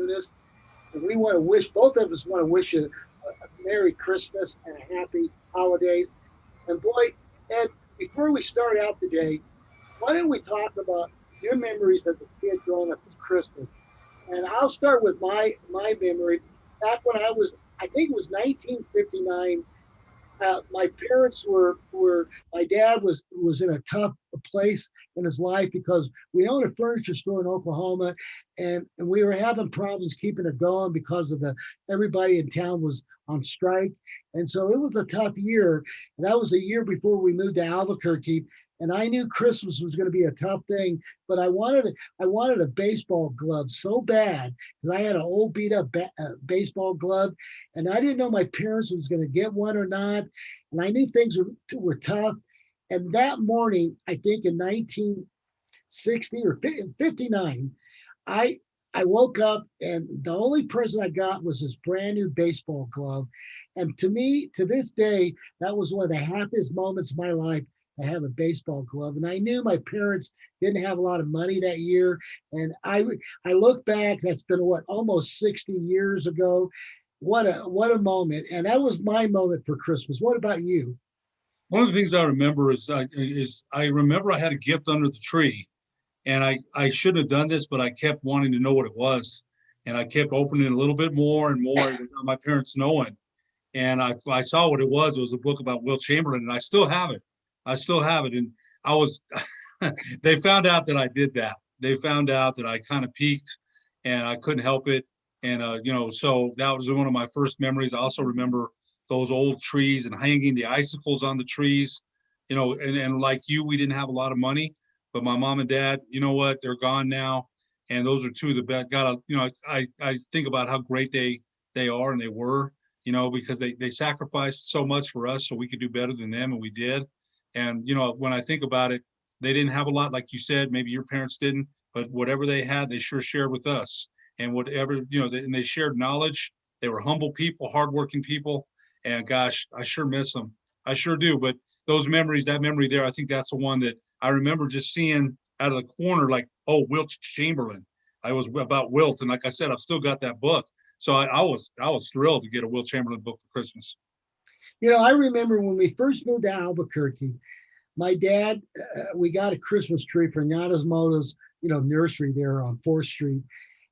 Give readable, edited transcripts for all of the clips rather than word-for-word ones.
do this. And we want to wish, both of us want to wish you a Merry Christmas and a happy holidays. And boy, Ed, before we start out today, why don't we talk about your memories as a kid growing up at Christmas? And I'll start with my memory. Back when I think it was 1959. My parents were my dad was in a tough place in his life because we owned a furniture store in Oklahoma, and we were having problems keeping it going because of the everybody in town was on strike, and so it was a tough year. And that was a year before we moved to Albuquerque, and I knew Christmas was going to be a tough thing, but I wanted a baseball glove so bad because I had an old beat up baseball glove, and I didn't know my parents was going to get one or not, and I knew things were tough. And that morning, I think in 1960 or 59, I I woke up and the only present I got was this brand new baseball glove. And to me, to this day, that was one of the happiest moments of my life to have a baseball glove. And I knew my parents didn't have a lot of money that year. And I look back, that's been what, almost 60 years ago. What a moment. And that was my moment for Christmas. What about you? One of the things I remember is I remember I had a gift under the tree, and I shouldn't have done this, but I kept wanting to know what it was, and I kept opening it a little bit more and more without my parents knowing. And I saw what it was. It was a book about Will Chamberlain, and I still have it. I still have it, and I was. They found out that I did that. They found out that I kind of peaked, and I couldn't help it. And so that was one of my first memories. I also remember those old trees and hanging the icicles on the trees. And like you, we didn't have a lot of money, but my mom and dad, you know what, they're gone now, and those are two of the best. I think about how great they are and they were, because they sacrificed so much for us so we could do better than them, and we did. And when I think about it, they didn't have a lot, like you said, maybe your parents didn't, but whatever they had, they sure shared with us. And whatever, and they shared knowledge. They were humble people, hardworking people. And gosh, I sure miss them. I sure do. But those memories, that memory there, I think that's the one that I remember just seeing out of the corner, like, oh, Wilt Chamberlain. I was about Wilt. And like I said, I've still got that book. So I was thrilled to get a Wilt Chamberlain book for Christmas. I remember when we first moved to Albuquerque, my dad, we got a Christmas tree for Moto's, nursery there on 4th Street.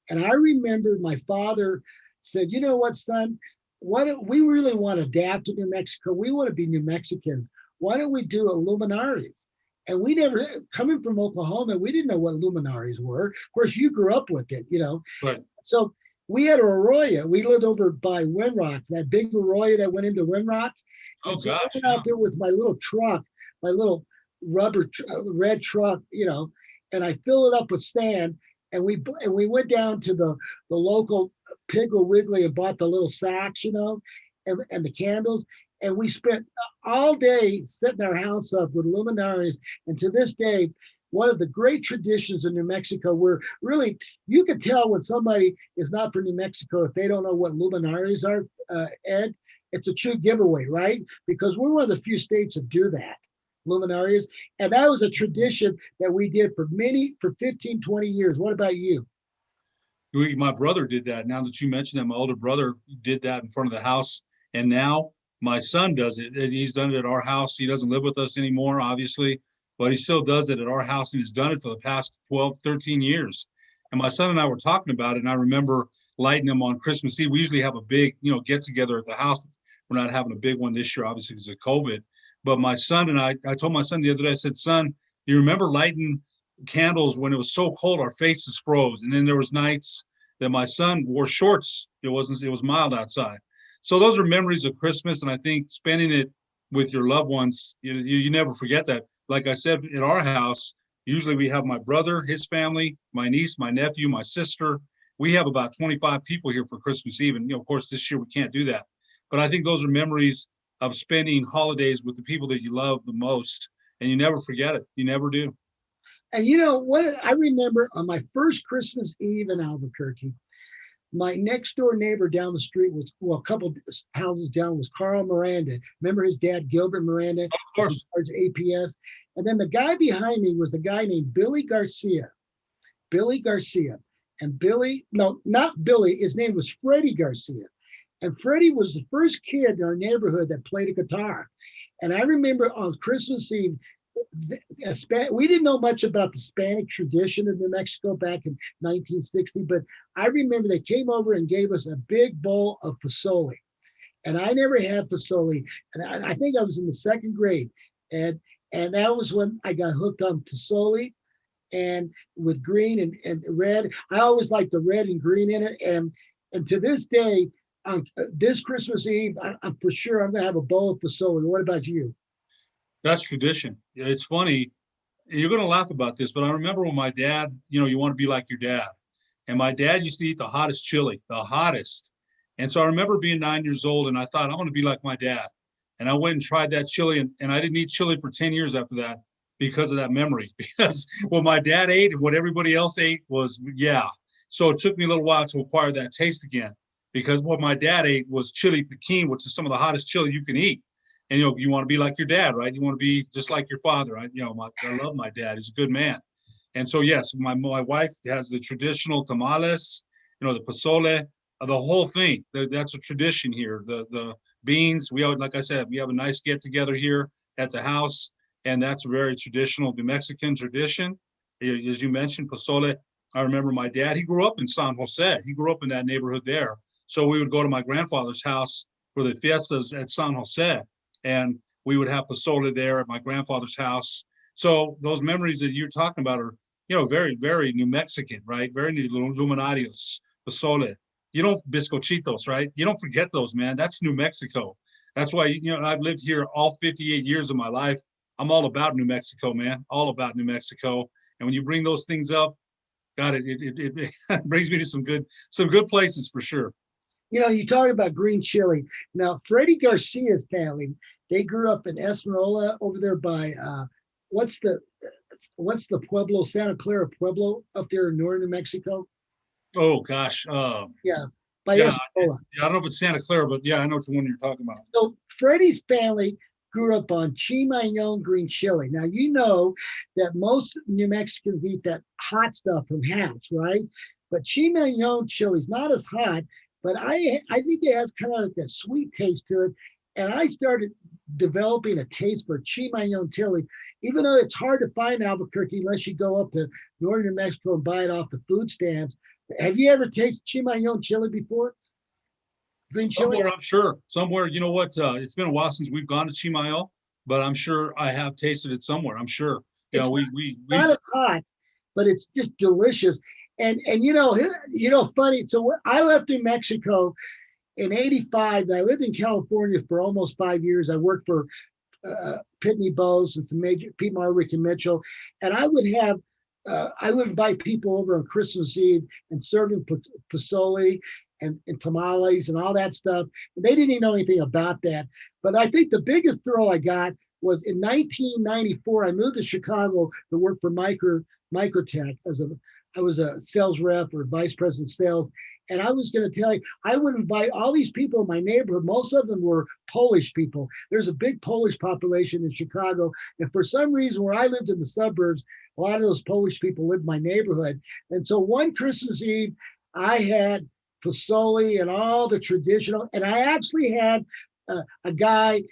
And I remember my father said, you know what, son, why don't we really want to adapt to New Mexico? We want to be New Mexicans. Why don't we do Illuminaries? And we never, coming from Oklahoma, we didn't know what Luminaries were. Of course, you grew up with it. Right. So we had an arroyo. We lived over by Windrock, that big arroyo that went into Windrock. Oh, And so I gosh. went out there with my little truck, my little red truck, and I fill it up with sand. And we went down to the local Piggly Wiggly and bought the little sacks, and the candles. And we spent all day setting our house up with luminaries. And to this day, one of the great traditions in New Mexico, where really you can tell when somebody is not from New Mexico if they don't know what luminaries are, Ed. It's a true giveaway, right? Because we're one of the few states that do that, luminaries. And that was a tradition that we did for 15, 20 years. What about you? My brother did that. Now that you mentioned that, my older brother did that in front of the house. And now my son does it. And he's done it at our house. He doesn't live with us anymore, obviously, but he still does it at our house. And he's done it for the past 12, 13 years. And my son and I were talking about it. And I remember lighting them on Christmas Eve. We usually have a big, get together at the house. We're not having a big one this year, obviously, because of COVID. But my son and I told my son the other day, I said, son, you remember lighting candles when it was so cold, our faces froze. And then there was nights that my son wore shorts. It was mild outside. So those are memories of Christmas. And I think spending it with your loved ones, you never forget that. Like I said, in our house, usually we have my brother, his family, my niece, my nephew, my sister. We have about 25 people here for Christmas Eve. And, of course, this year we can't do that. But I think those are memories of spending holidays with the people that you love the most. And you never forget it. You never do. And what I remember on my first Christmas Eve in Albuquerque, my next door neighbor down the street a couple houses down was Carl Miranda. Remember his dad, Gilbert Miranda? Of course. APS. And then the guy behind me was a guy named Billy Garcia. Billy Garcia. and Billy, no, not Billy, his name was Freddie Garcia. And Freddie was the first kid in our neighborhood that played a guitar. And I remember on Christmas Eve, we didn't know much about the Hispanic tradition of New Mexico back in 1960, but I remember they came over and gave us a big bowl of pozole. And I never had pozole. And I think I was in the second grade. And that was when I got hooked on pozole and with green and red. I always liked the red and green in it. And to this day, on this Christmas Eve, I'm for sure I'm gonna have a bowl of pozole. What about you? That's tradition. It's funny. You're going to laugh about this, but I remember when my dad, you want to be like your dad. And my dad used to eat the hottest chili, the hottest. And so I remember being 9 years old and I thought, I want to be like my dad. And I went and tried that chili and I didn't eat chili for 10 years after that because of that memory. Because what my dad ate and what everybody else ate was, yeah. So it took me a little while to acquire that taste again because what my dad ate was chili piquin, which is some of the hottest chili you can eat. And, you want to be like your dad, right? You want to be just like your father. I love my dad. He's a good man. And so, yes, my wife has the traditional tamales, the pozole, the whole thing. That's a tradition here. The beans, like I said, we have a nice get together here at the house. And that's a very traditional New Mexican tradition. As you mentioned, pozole. I remember my dad, he grew up in San Jose. He grew up in that neighborhood there. So we would go to my grandfather's house for the fiestas at San Jose. And we would have pozole there at my grandfather's house. So those memories that you're talking about are, very, very New Mexican, right? Very luminarios, pozole. You don't bizcochitos, right? You don't forget those, man. That's New Mexico. That's why, I've lived here all 58 years of my life. I'm all about New Mexico, man. All about New Mexico. And when you bring those things up, God, it brings me to some good places for sure. You talk about green chili. Now, Freddie Garcia's family, they grew up in Esmeralda over there by what's the Pueblo, Santa Clara Pueblo up there in northern New Mexico? Oh gosh. Yeah, by Yeah, Esmeralda. I don't know if it's Santa Clara, but yeah, I know which one you're talking about. So Freddie's family grew up on Chimayon green chili. Now, you know that most New Mexicans eat that hot stuff from House, right? But Chimayon chili is not as hot, but I think it has kind of like a sweet taste to it. And I started developing a taste for Chimayon chili, even though it's hard to find in Albuquerque unless you go up to northern New Mexico and buy it off the food stamps. Have you ever tasted Chimayon chili before? Green chili? Somewhere, I'm sure. Somewhere, you know what? It's been a while since we've gone to Chimayo, but I'm sure I have tasted it somewhere. I'm sure. It's not as hot, but it's just delicious. And funny. So I left New Mexico in '85. I lived in California for almost 5 years. I worked for Pitney Bowes and some major Pete Marwick and Mitchell, and I would invite people over on Christmas Eve and serve them pozole and tamales and all that stuff. They didn't even know anything about that. But I think the biggest thrill I got was in 1994. I moved to Chicago to work for Microtech I was a sales rep or vice president of sales. And I was going to tell you, I would invite all these people in my neighborhood. Most of them were Polish people. There's a big Polish population in Chicago. And for some reason, where I lived in the suburbs, a lot of those Polish people lived in my neighborhood. And so one Christmas Eve, I had pozole and all the traditional, and I actually had a guy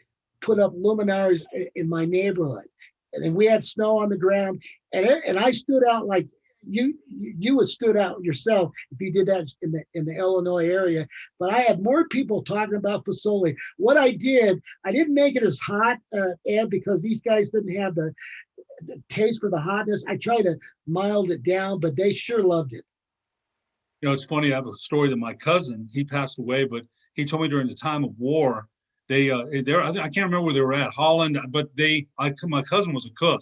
put up luminaries in my neighborhood. And then we had snow on the ground. And I stood out like, you would stood out yourself if you did that in the Illinois area. But I had more people talking about pozole. What I didn't make it as hot, Ed, because these guys didn't have the taste for the hotness. I tried to mild it down, but they sure loved it. It's funny. I have a story that my cousin, he passed away, but he told me during the time of war, I can't remember where they were at, Holland, but my cousin was a cook.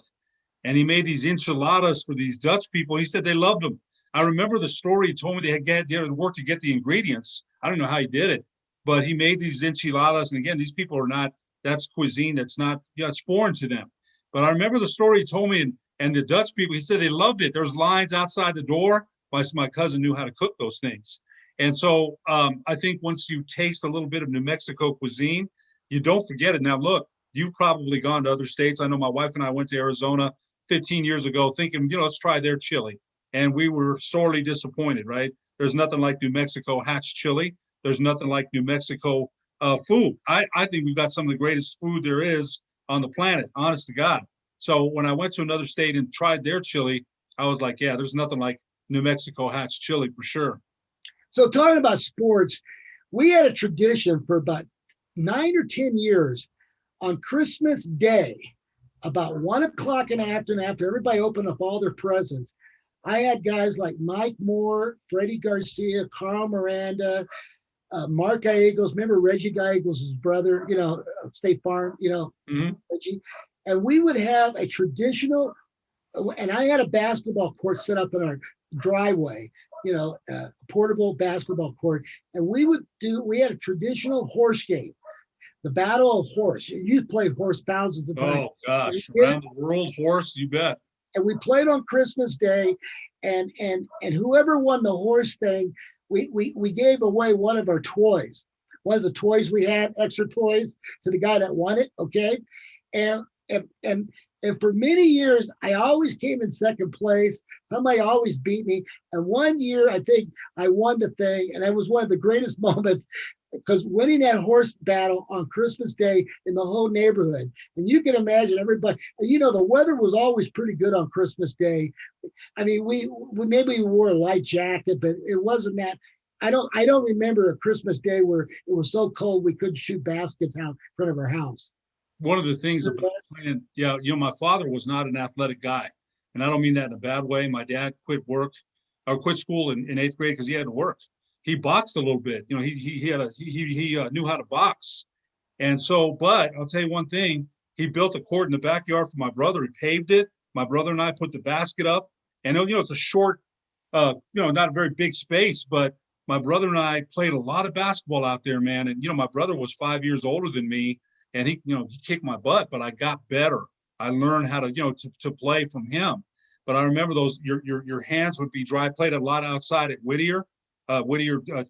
And he made these enchiladas for these Dutch people. He said they loved them. I remember the story. He told me they had to work to get the ingredients. I don't know how he did it, but he made these enchiladas. And again, these people are not, that's cuisine that's not, it's foreign to them. But I remember the story he told me, and the Dutch people, he said they loved it. There's lines outside the door. My cousin knew how to cook those things. And so I think once you taste a little bit of New Mexico cuisine, you don't forget it. Now, look, you've probably gone to other states. I know my wife and I went to Arizona 15 years ago thinking, let's try their chili. and we were sorely disappointed, right? There's nothing like New Mexico Hatch chili. There's nothing like New Mexico food. I think we've got some of the greatest food there is on the planet, honest to God. So when I went to another state and tried their chili, I was like, yeah, there's nothing like New Mexico Hatch chili for sure. So talking about sports, we had a tradition for about 9 or 10 years on Christmas Day, about 1 o'clock in the afternoon, after everybody opened up all their presents. I had guys like Mike Moore, Freddie Garcia, Carl Miranda, Mark Gallegos. Remember Reggie Gallegos' brother, State Farm, Mm-hmm. Reggie. And we would have a traditional, and I had a basketball court set up in our driveway, portable basketball court. And we had a traditional horse game, the Battle of Horse. You played horse thousands of times. Oh gosh, around the world horse, you bet. And we played on Christmas Day, and whoever won the horse thing, we gave away one of our toys, one of the toys we had, extra toys, to the guy that won it. Okay, and for many years I always came in second place. Somebody always beat me, and one year I think I won the thing, and it was one of the greatest moments, because winning that horse battle on Christmas Day in the whole neighborhood. And you can imagine everybody, the weather was always pretty good on Christmas Day. I mean, we maybe wore a light jacket, but it wasn't that. I don't remember a Christmas Day where it was so cold we couldn't shoot baskets out in front of our house. One of the things about playing, my father was not an athletic guy. And I don't mean that in a bad way. My dad quit school in 8th grade because he had to work. He boxed a little bit. He knew how to box. And so, but I'll tell you one thing, he built a court in the backyard for my brother. He paved it. My brother and I put the basket up, and it's a short, not a very big space, but my brother and I played a lot of basketball out there, man. And, my brother was 5 years older than me, and he kicked my butt, but I got better. I learned how to, to play from him. But I remember your hands would be dry. I played a lot outside at Whittier,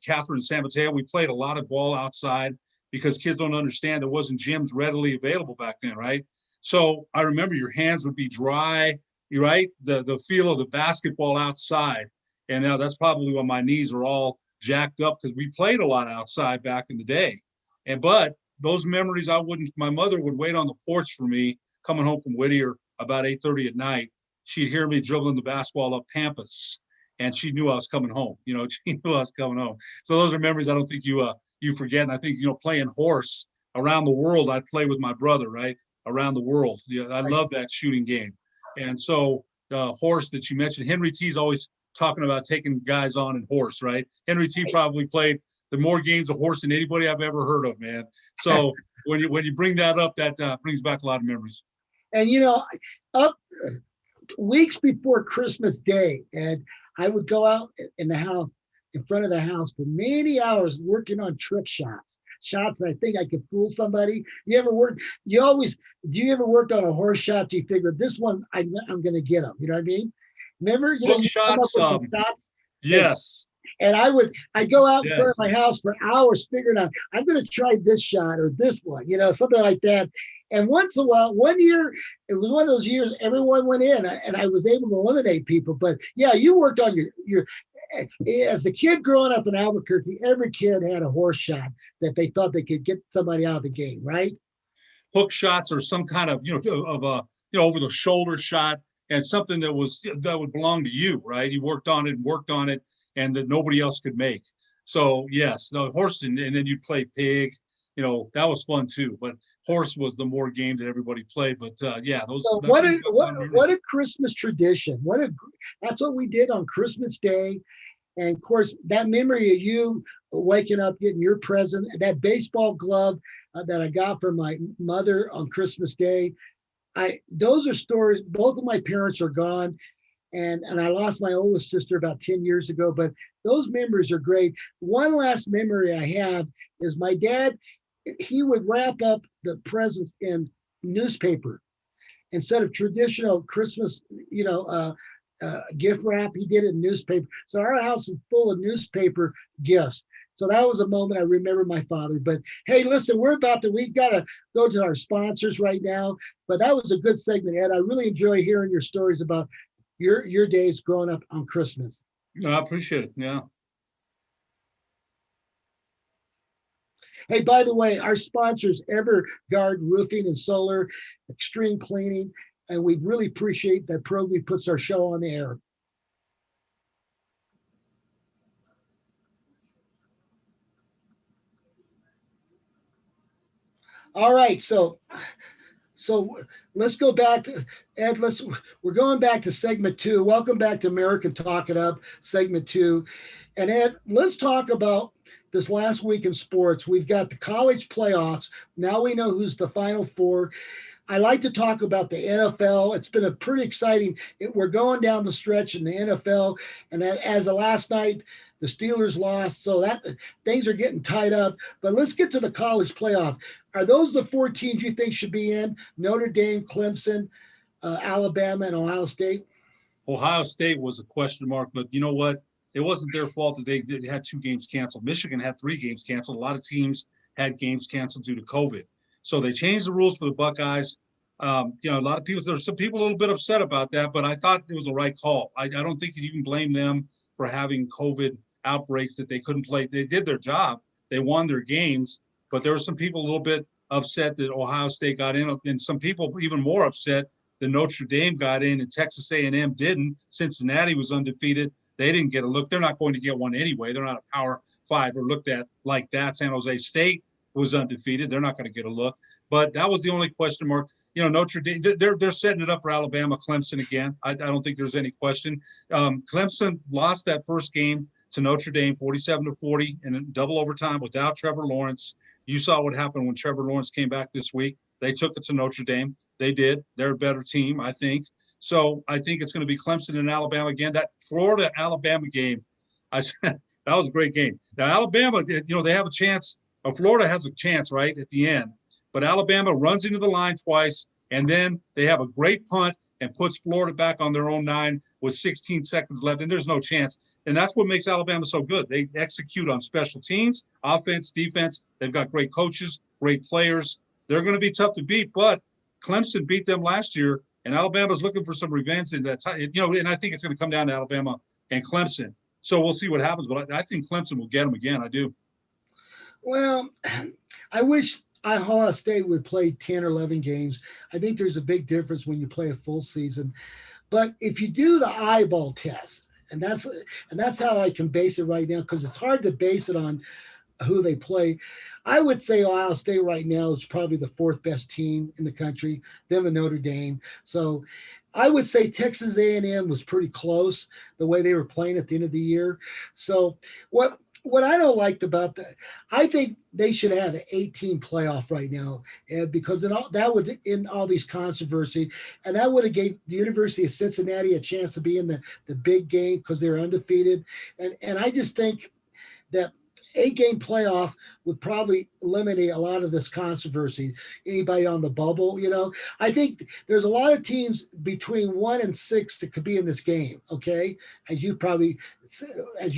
Catherine, San Mateo. We played a lot of ball outside because kids don't understand there wasn't gyms readily available back then, right? So I remember your hands would be dry, right? The feel of the basketball outside. And now that's probably why my knees are all jacked up, because we played a lot outside back in the day. But those memories, my mother would wait on the porch for me coming home from Whittier about 8:30 at night. She'd hear me dribbling the basketball up Pampas, and she knew I was coming home. She knew I was coming home. So those are memories I don't think you forget. And I think, playing horse around the world, I'd play with my brother, right? Around the world. Yeah, I love that shooting game. And so the horse that you mentioned, Henry T's always talking about taking guys on in horse, right? Henry T probably played the more games of horse than anybody I've ever heard of, man. So when you bring that up, that brings back a lot of memories. And up weeks before Christmas Day, and I would go out in the house, in front of the house, for many hours working on trick shots that I think I could fool somebody. Do you ever worked on a horse shot? Do you figure this one I'm going to get them? You know what I mean? Remember, shots. Shots. Yes. And I'd go out in front of my house for hours figuring out, I'm going to try this shot or this one, something like that. And once in a while, one year, it was one of those years everyone went in and I was able to eliminate people. But yeah, you worked on your as a kid growing up in Albuquerque, every kid had a horse shot that they thought they could get somebody out of the game, right? Hook shots or some kind of, over the shoulder shot, and something that would belong to you, right? You worked on it, and that nobody else could make. So yes, the horse, and then you'd play pig. That was fun too. But horse was the more game that everybody played. But those. So what a Christmas tradition! That's what we did on Christmas Day, and of course that memory of you waking up, getting your present, that baseball glove that I got from my mother on Christmas Day. Those are stories. Both of my parents are gone. And I lost my oldest sister about 10 years ago, but those memories are great. One last memory I have is my dad, he would wrap up the presents in newspaper instead of traditional Christmas, gift wrap. He did it in newspaper. So our house was full of newspaper gifts. So that was a moment I remember my father. But hey, listen, we've got to go to our sponsors right now. But that was a good segment, Ed. I really enjoy hearing your stories about your days growing up on Christmas. No, I appreciate it. Yeah. Hey, by the way, our sponsors, Everguard Roofing and Solar, Extreme Cleaning, and we really appreciate that Proby puts our show on the air. All right, so let's go back to Ed. We're going back to segment two. Welcome back to American Talk It Up, segment two. And Ed, let's talk about this last week in sports. We've got the college playoffs. Now we know who's the final four. I like to talk about the NFL. It's been a pretty exciting. We're going down the stretch in the NFL, and as of last night, the Steelers lost, so that things are getting tied up. But let's get to the college playoff. Are those the four teams you think should be in? Notre Dame, Clemson, Alabama, and Ohio State? Ohio State was a question mark, but you know what? It wasn't their fault that they had 2 games canceled. Michigan had 3 games canceled. A lot of teams had games canceled due to COVID. So they changed the rules for the Buckeyes. A lot of people, there's some people a little bit upset about that, but I thought it was the right call. I don't think you can blame them for having COVID outbreaks that they couldn't play. They did their job. They won their games, but there were some people a little bit upset that Ohio State got in, and some people even more upset that Notre Dame got in and Texas A&M didn't. Cincinnati was undefeated. They didn't get a look. They're not going to get one anyway. They're not a Power 5 or looked at like that. San Jose State was undefeated. They're not going to get a look. But that was the only question mark. Notre Dame, they're setting it up for Alabama, Clemson again. I don't think there's any question. Clemson lost that first game to Notre Dame, 47-40, in double overtime without Trevor Lawrence. You saw what happened when Trevor Lawrence came back this week. They took it to Notre Dame. They did. They're a better team, I think. So I think it's going to be Clemson and Alabama again. That Florida-Alabama game, that was a great game. Now, Alabama, they have a chance. Florida has a chance, right, at the end. But Alabama runs into the line twice, and then they have a great punt and puts Florida back on their own 9 with 16 seconds left, and there's no chance. And that's what makes Alabama so good. They execute on special teams, offense, defense. They've got great coaches, great players. They're going to be tough to beat, but Clemson beat them last year, and Alabama's looking for some revenge in that time. And I think it's going to come down to Alabama and Clemson. So we'll see what happens, but I think Clemson will get them again. I do. Well, I wish Ohio State would play 10 or 11 games. I think there's a big difference when you play a full season. But if you do the eyeball test, and that's how I can base it right now, because it's hard to base it on who they play. I would say Ohio State right now is probably the 4th best team in the country, them and Notre Dame. So I would say Texas A&M was pretty close the way they were playing at the end of the year. So what I don't like about that, I think they should have an 18 playoff right now, Ed, because that would end all these controversy, and that would have gave the University of Cincinnati a chance to be in the big game because they're undefeated. And I just think that 8-game playoff would probably eliminate a lot of this controversy. Anybody on the bubble, I think there's a lot of teams between 1 and 6 that could be in this game. Okay, as you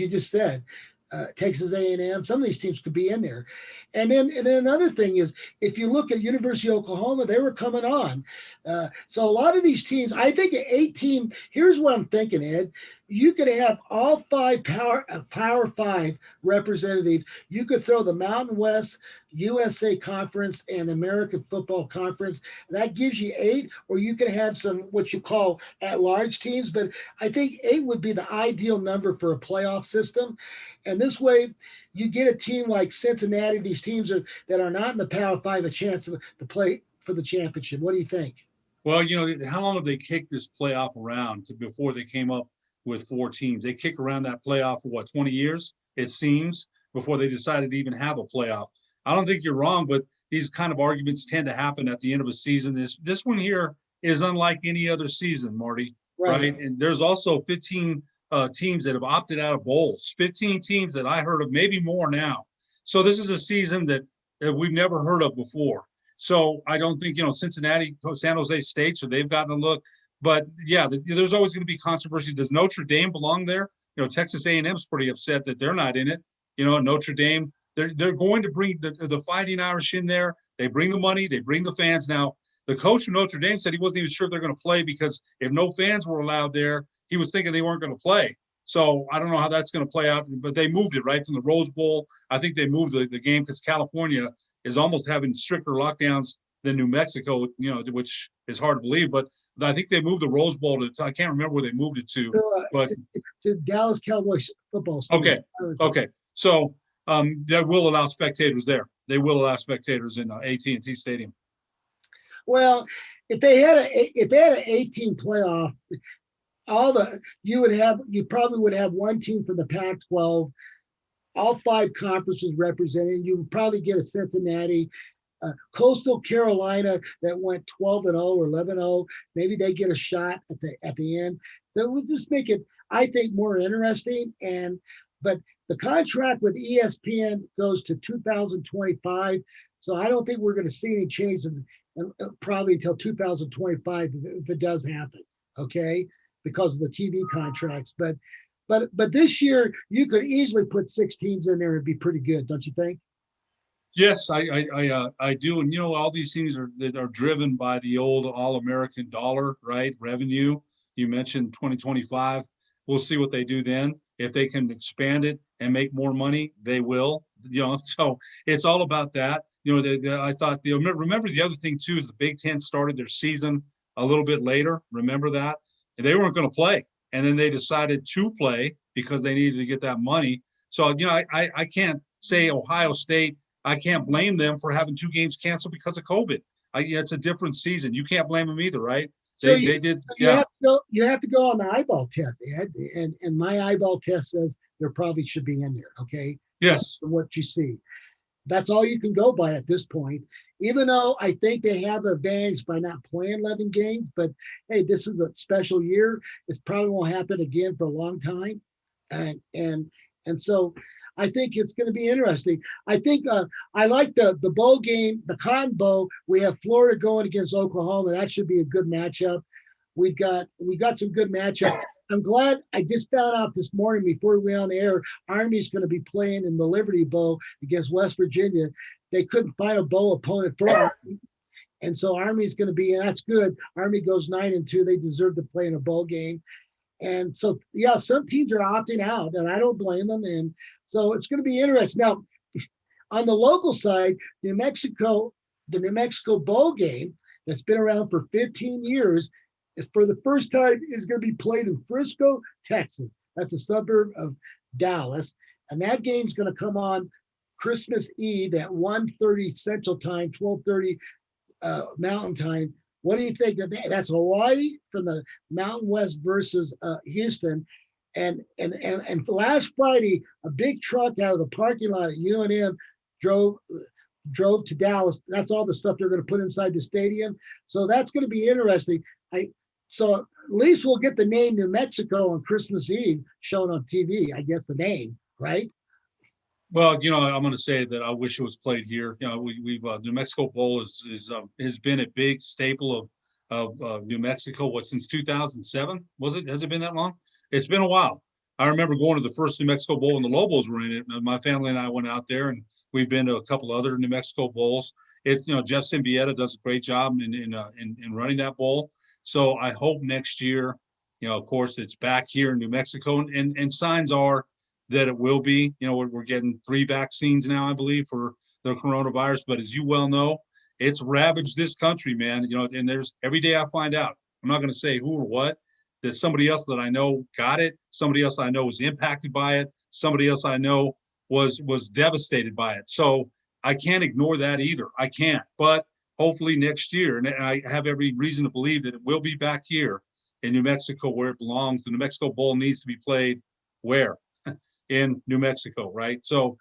just said. Texas A&M, some of these teams could be in there. And then another thing is, if you look at University of Oklahoma, they were coming on. So a lot of these teams, I think at 18, here's what I'm thinking, Ed. You could have all 5 Power 5 representatives. You could throw the Mountain West, USA Conference, and American Football Conference. That gives you 8, or you could have some what you call at-large teams. But I think 8 would be the ideal number for a playoff system. And this way, you get a team like Cincinnati, these teams that are not in the Power 5, a chance to play for the championship. What do you think? Well, how long have they kicked this playoff around before they came up with 4 teams? They kicked around that playoff for 20 years, it seems, before they decided to even have a playoff. I don't think you're wrong, but these kind of arguments tend to happen at the end of a season. This one here is unlike any other season, Marty, right? And there's also 15 teams that have opted out of bowls, 15 teams that I heard of, maybe more now. So this is a season that we've never heard of before. So I don't think, Cincinnati, San Jose State, so they've gotten a look. But, yeah, there's always going to be controversy. Does Notre Dame belong there? Texas A&M's pretty upset that they're not in it. Notre Dame, they're going to bring the Fighting Irish in there. They bring the money. They bring the fans. Now, The coach of Notre Dame said he wasn't even sure if they're going to play because if no fans were allowed there, he was thinking they weren't going to play. So I don't know how that's going to play out, but they moved it right from the Rose Bowl. I think they moved the game because California is almost having stricter lockdowns than New Mexico, which is hard to believe. But I think they moved the Rose Bowl to, I can't remember where they moved it to, but to Dallas Cowboys football stadium. Okay. So they will allow spectators there. They will allow spectators in AT&T Stadium. Well, if they had an 18 playoff, you probably would have one team from the Pac-12, all 5 conferences represented. You would probably get a Cincinnati, Coastal Carolina that went 12-0 or 11-0. Maybe they get a shot at the end. So it would just make it, I think, more interesting. But the contract with ESPN goes to 2025, so I don't think we're going to see any changes probably until 2025 if it does happen. Okay, because of the TV contracts. But this year you could easily put 6 teams in there and be pretty good, don't you think? Yes, I do, and all these things are driven by the old all-American dollar, right? Revenue. You mentioned 2025. We'll see what they do then. If they can expand it and make more money, they will. So it's all about that. I thought remember the other thing too is the Big Ten started their season a little bit later. Remember that? And they weren't going to play, and then they decided to play because they needed to get that money. So I can't say Ohio State. I can't blame them for having 2 games canceled because of COVID. It's a different season. You can't blame them either, right? They did. Yeah. You have to go on the eyeball test, Ed, and my eyeball test says there probably should be in there. Okay. Yes. From what you see, that's all you can go by at this point. Even though I think they have an advantage by not playing 11 games, but hey, this is a special year. This probably won't happen again for a long time, and so I think it's going to be interesting. I think I like the bowl game, the Cotton Bowl. We have Florida going against Oklahoma. That should be a good matchup. We got some good matchup. I'm glad I just found out this morning before we went on the air, Army's going to be playing in the Liberty Bowl against West Virginia. They couldn't find a bowl opponent for Army. And so Army's going to be, and that's good. Army goes 9-2. They deserve to play in a bowl game. And so, yeah, some teams are opting out, and I don't blame them. And so it's going to be interesting. Now, on the local side, the New Mexico Bowl game that's been around for 15 years is for the first time is going to be played in Frisco, Texas. That's a suburb of Dallas. And that game's going to come on Christmas Eve at 1:30 Central Time, 12:30 Mountain Time. What do you think of that? That's Hawaii from the Mountain West versus Houston. And last Friday, a big truck out of the parking lot at UNM drove to Dallas. That's all the stuff they're going to put inside the stadium. So that's going to be interesting. So at least we'll get the name New Mexico on Christmas Eve shown on TV. I guess the name, right? Well, I'm going to say that I wish it was played here. We've New Mexico Bowl has been a big staple of New Mexico. Since 2007? Has it been that long? It's been a while. I remember going to the first New Mexico Bowl and the Lobos were in it. My family and I went out there, and we've been to a couple other New Mexico Bowls. It's Jeff Symbieta does a great job in running that bowl. So I hope next year, of course, it's back here in New Mexico, and signs are that it will be. We're getting 3 vaccines now, I believe, for the coronavirus. But as you well know, it's ravaged this country, man. And there's every day I find out. I'm not going to say who or what. There's somebody else that I know got it. Somebody else I know was impacted by it. Somebody else I know was devastated by it. So I can't ignore that either. I can't. But hopefully next year, and I have every reason to believe that it will be back here in New Mexico where it belongs. The New Mexico Bowl needs to be played where? In New Mexico, right? So,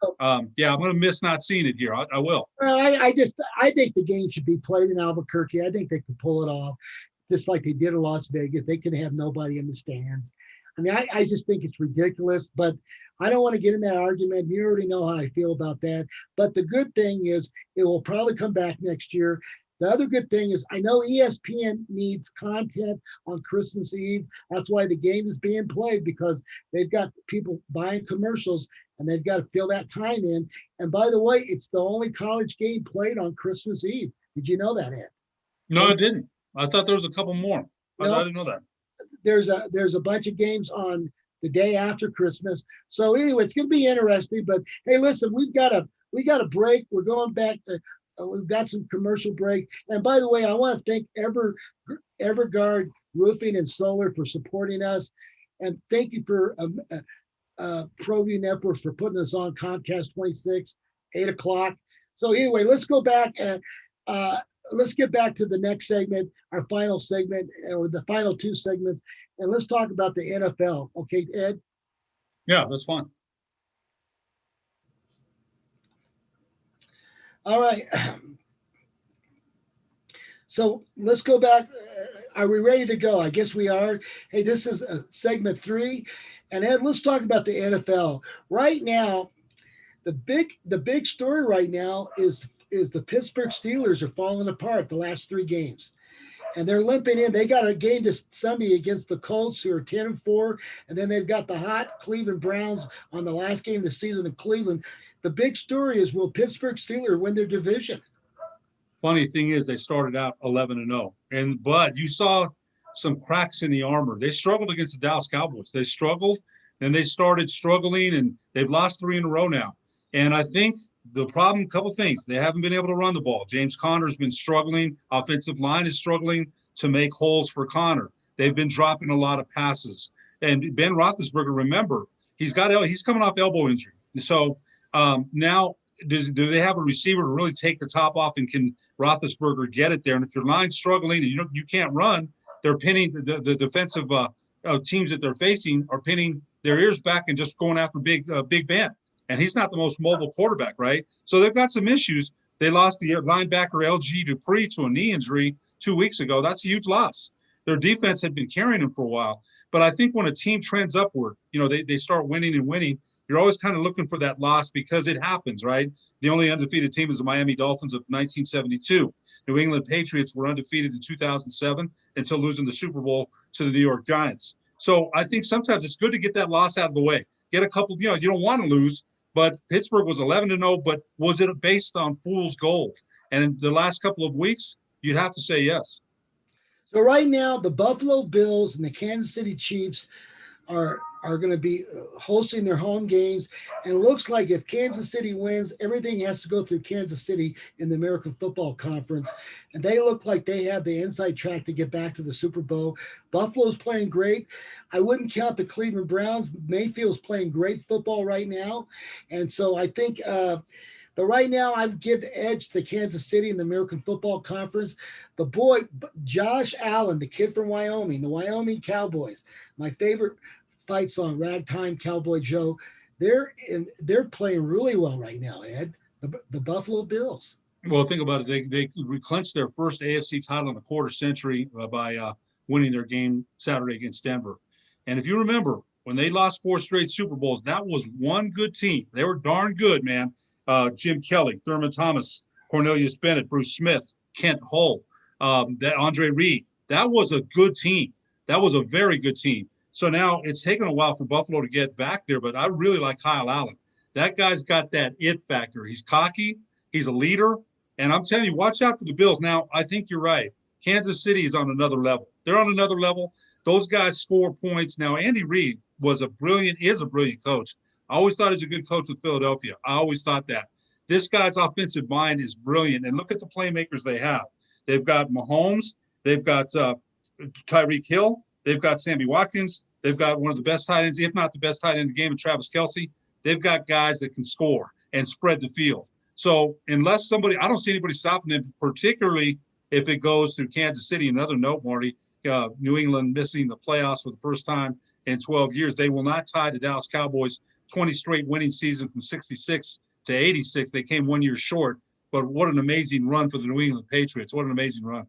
yeah, I'm going to miss not seeing it here. I will. Well, I think the game should be played in Albuquerque. I think they could pull it off, just like they did in Las Vegas. They can have nobody in the stands. I mean, I just think it's ridiculous, but I don't want to get in that argument. You already know how I feel about that. But the good thing is it will probably come back next year. The other good thing is I know ESPN needs content on Christmas Eve. That's why the game is being played, because they've got people buying commercials and they've got to fill that time in. And by the way, it's the only college game played on Christmas Eve. Did you know that, Ed? No, I didn't. I thought there was a couple more. I No, didn't know that. there's a bunch of games on the day after Christmas. So anyway, it's going to be interesting. But hey, listen, we got a break. We're going back to. We've got some commercial break. And by the way, I want to thank Everguard Roofing and Solar for supporting us, and thank you for ProView Network for putting us on Comcast 26, 8 o'clock. So anyway, let's go back and uh, let's get back to the next segment, our final segment, or the final two segments, and let's talk about the NFL. Okay, Ed? Yeah, that's fine. All right. So let's go back. Are we ready to go? I guess we are. Hey, this is segment 3. And Ed, let's talk about the NFL. Right now, the big story right now is the Pittsburgh Steelers are falling apart the last 3 games. And they're limping in. They got a game this Sunday against the Colts, who are 10-4, and then they've got the hot Cleveland Browns on the last game of the season in Cleveland. The big story is, will Pittsburgh Steelers win their division? Funny thing is, they started out 11-0, but you saw some cracks in the armor. They struggled against the Dallas Cowboys. They struggled, and they started struggling, and they've lost 3 in a row now. And I think the problem, couple things, they haven't been able to run the ball. James Conner's been struggling. Offensive line is struggling to make holes for Connor. They've been dropping a lot of passes. And Ben Roethlisberger, remember, he's coming off elbow injury. So now, do they have a receiver to really take the top off, and can Roethlisberger get it there? And if your line's struggling and you can't run, they're pinning the defensive teams that they're facing are pinning their ears back and just going after Big Ben. And he's not the most mobile quarterback, right? So they've got some issues. They lost the linebacker LG Dupree to a knee injury 2 weeks ago. That's a huge loss. Their defense had been carrying them for a while. But I think when a team trends upward, they start winning and winning. You're always kind of looking for that loss because it happens, right? The only undefeated team is the Miami Dolphins of 1972. New England Patriots were undefeated in 2007 until losing the Super Bowl to the New York Giants. So I think sometimes it's good to get that loss out of the way. Get a couple, you don't want to lose, but Pittsburgh was 11-0, but was it based on fool's gold? And in the last couple of weeks, you'd have to say yes. So right now, the Buffalo Bills and the Kansas City Chiefs are going to be hosting their home games. And it looks like if Kansas City wins, everything has to go through Kansas City in the American Football Conference. And they look like they have the inside track to get back to the Super Bowl. Buffalo's playing great. I wouldn't count the Cleveland Browns. Mayfield's playing great football right now. And so I think but right now, I would give the edge to Kansas City in the American Football Conference. But boy, Josh Allen, the kid from Wyoming, the Wyoming Cowboys, my favorite fight song, Ragtime Cowboy Joe, they're playing really well right now, Ed, the Buffalo Bills. Well, think about it. They clinched their first AFC title in a quarter century by winning their game Saturday against Denver. And if you remember, when they lost 4 straight Super Bowls, that was one good team. They were darn good, man. Jim Kelly, Thurman Thomas, Cornelius Bennett, Bruce Smith, Kent Hull, that Andre Reed. That was a good team. That was a very good team. So now it's taken a while for Buffalo to get back there, but I really like Kyle Allen. That guy's got that it factor. He's cocky. He's a leader. And I'm telling you, watch out for the Bills. Now, I think you're right. Kansas City is on another level. They're on another level. Those guys score points. Now, Andy Reid is a brilliant coach. I always thought he was a good coach with Philadelphia. I always thought that. This guy's offensive mind is brilliant. And look at the playmakers they have. They've got Mahomes. They've got Tyreek Hill. They've got Sammy Watkins. They've got one of the best tight ends, if not the best tight end in the game, Travis Kelce. They've got guys that can score and spread the field. So unless I don't see anybody stopping them, particularly if it goes through Kansas City. Another note, Marty, New England missing the playoffs for the first time in 12 years. They will not tie the Dallas Cowboys 20 straight winning season from 66 to 86. They came 1 year short, but what an amazing run for the New England Patriots. What an amazing run.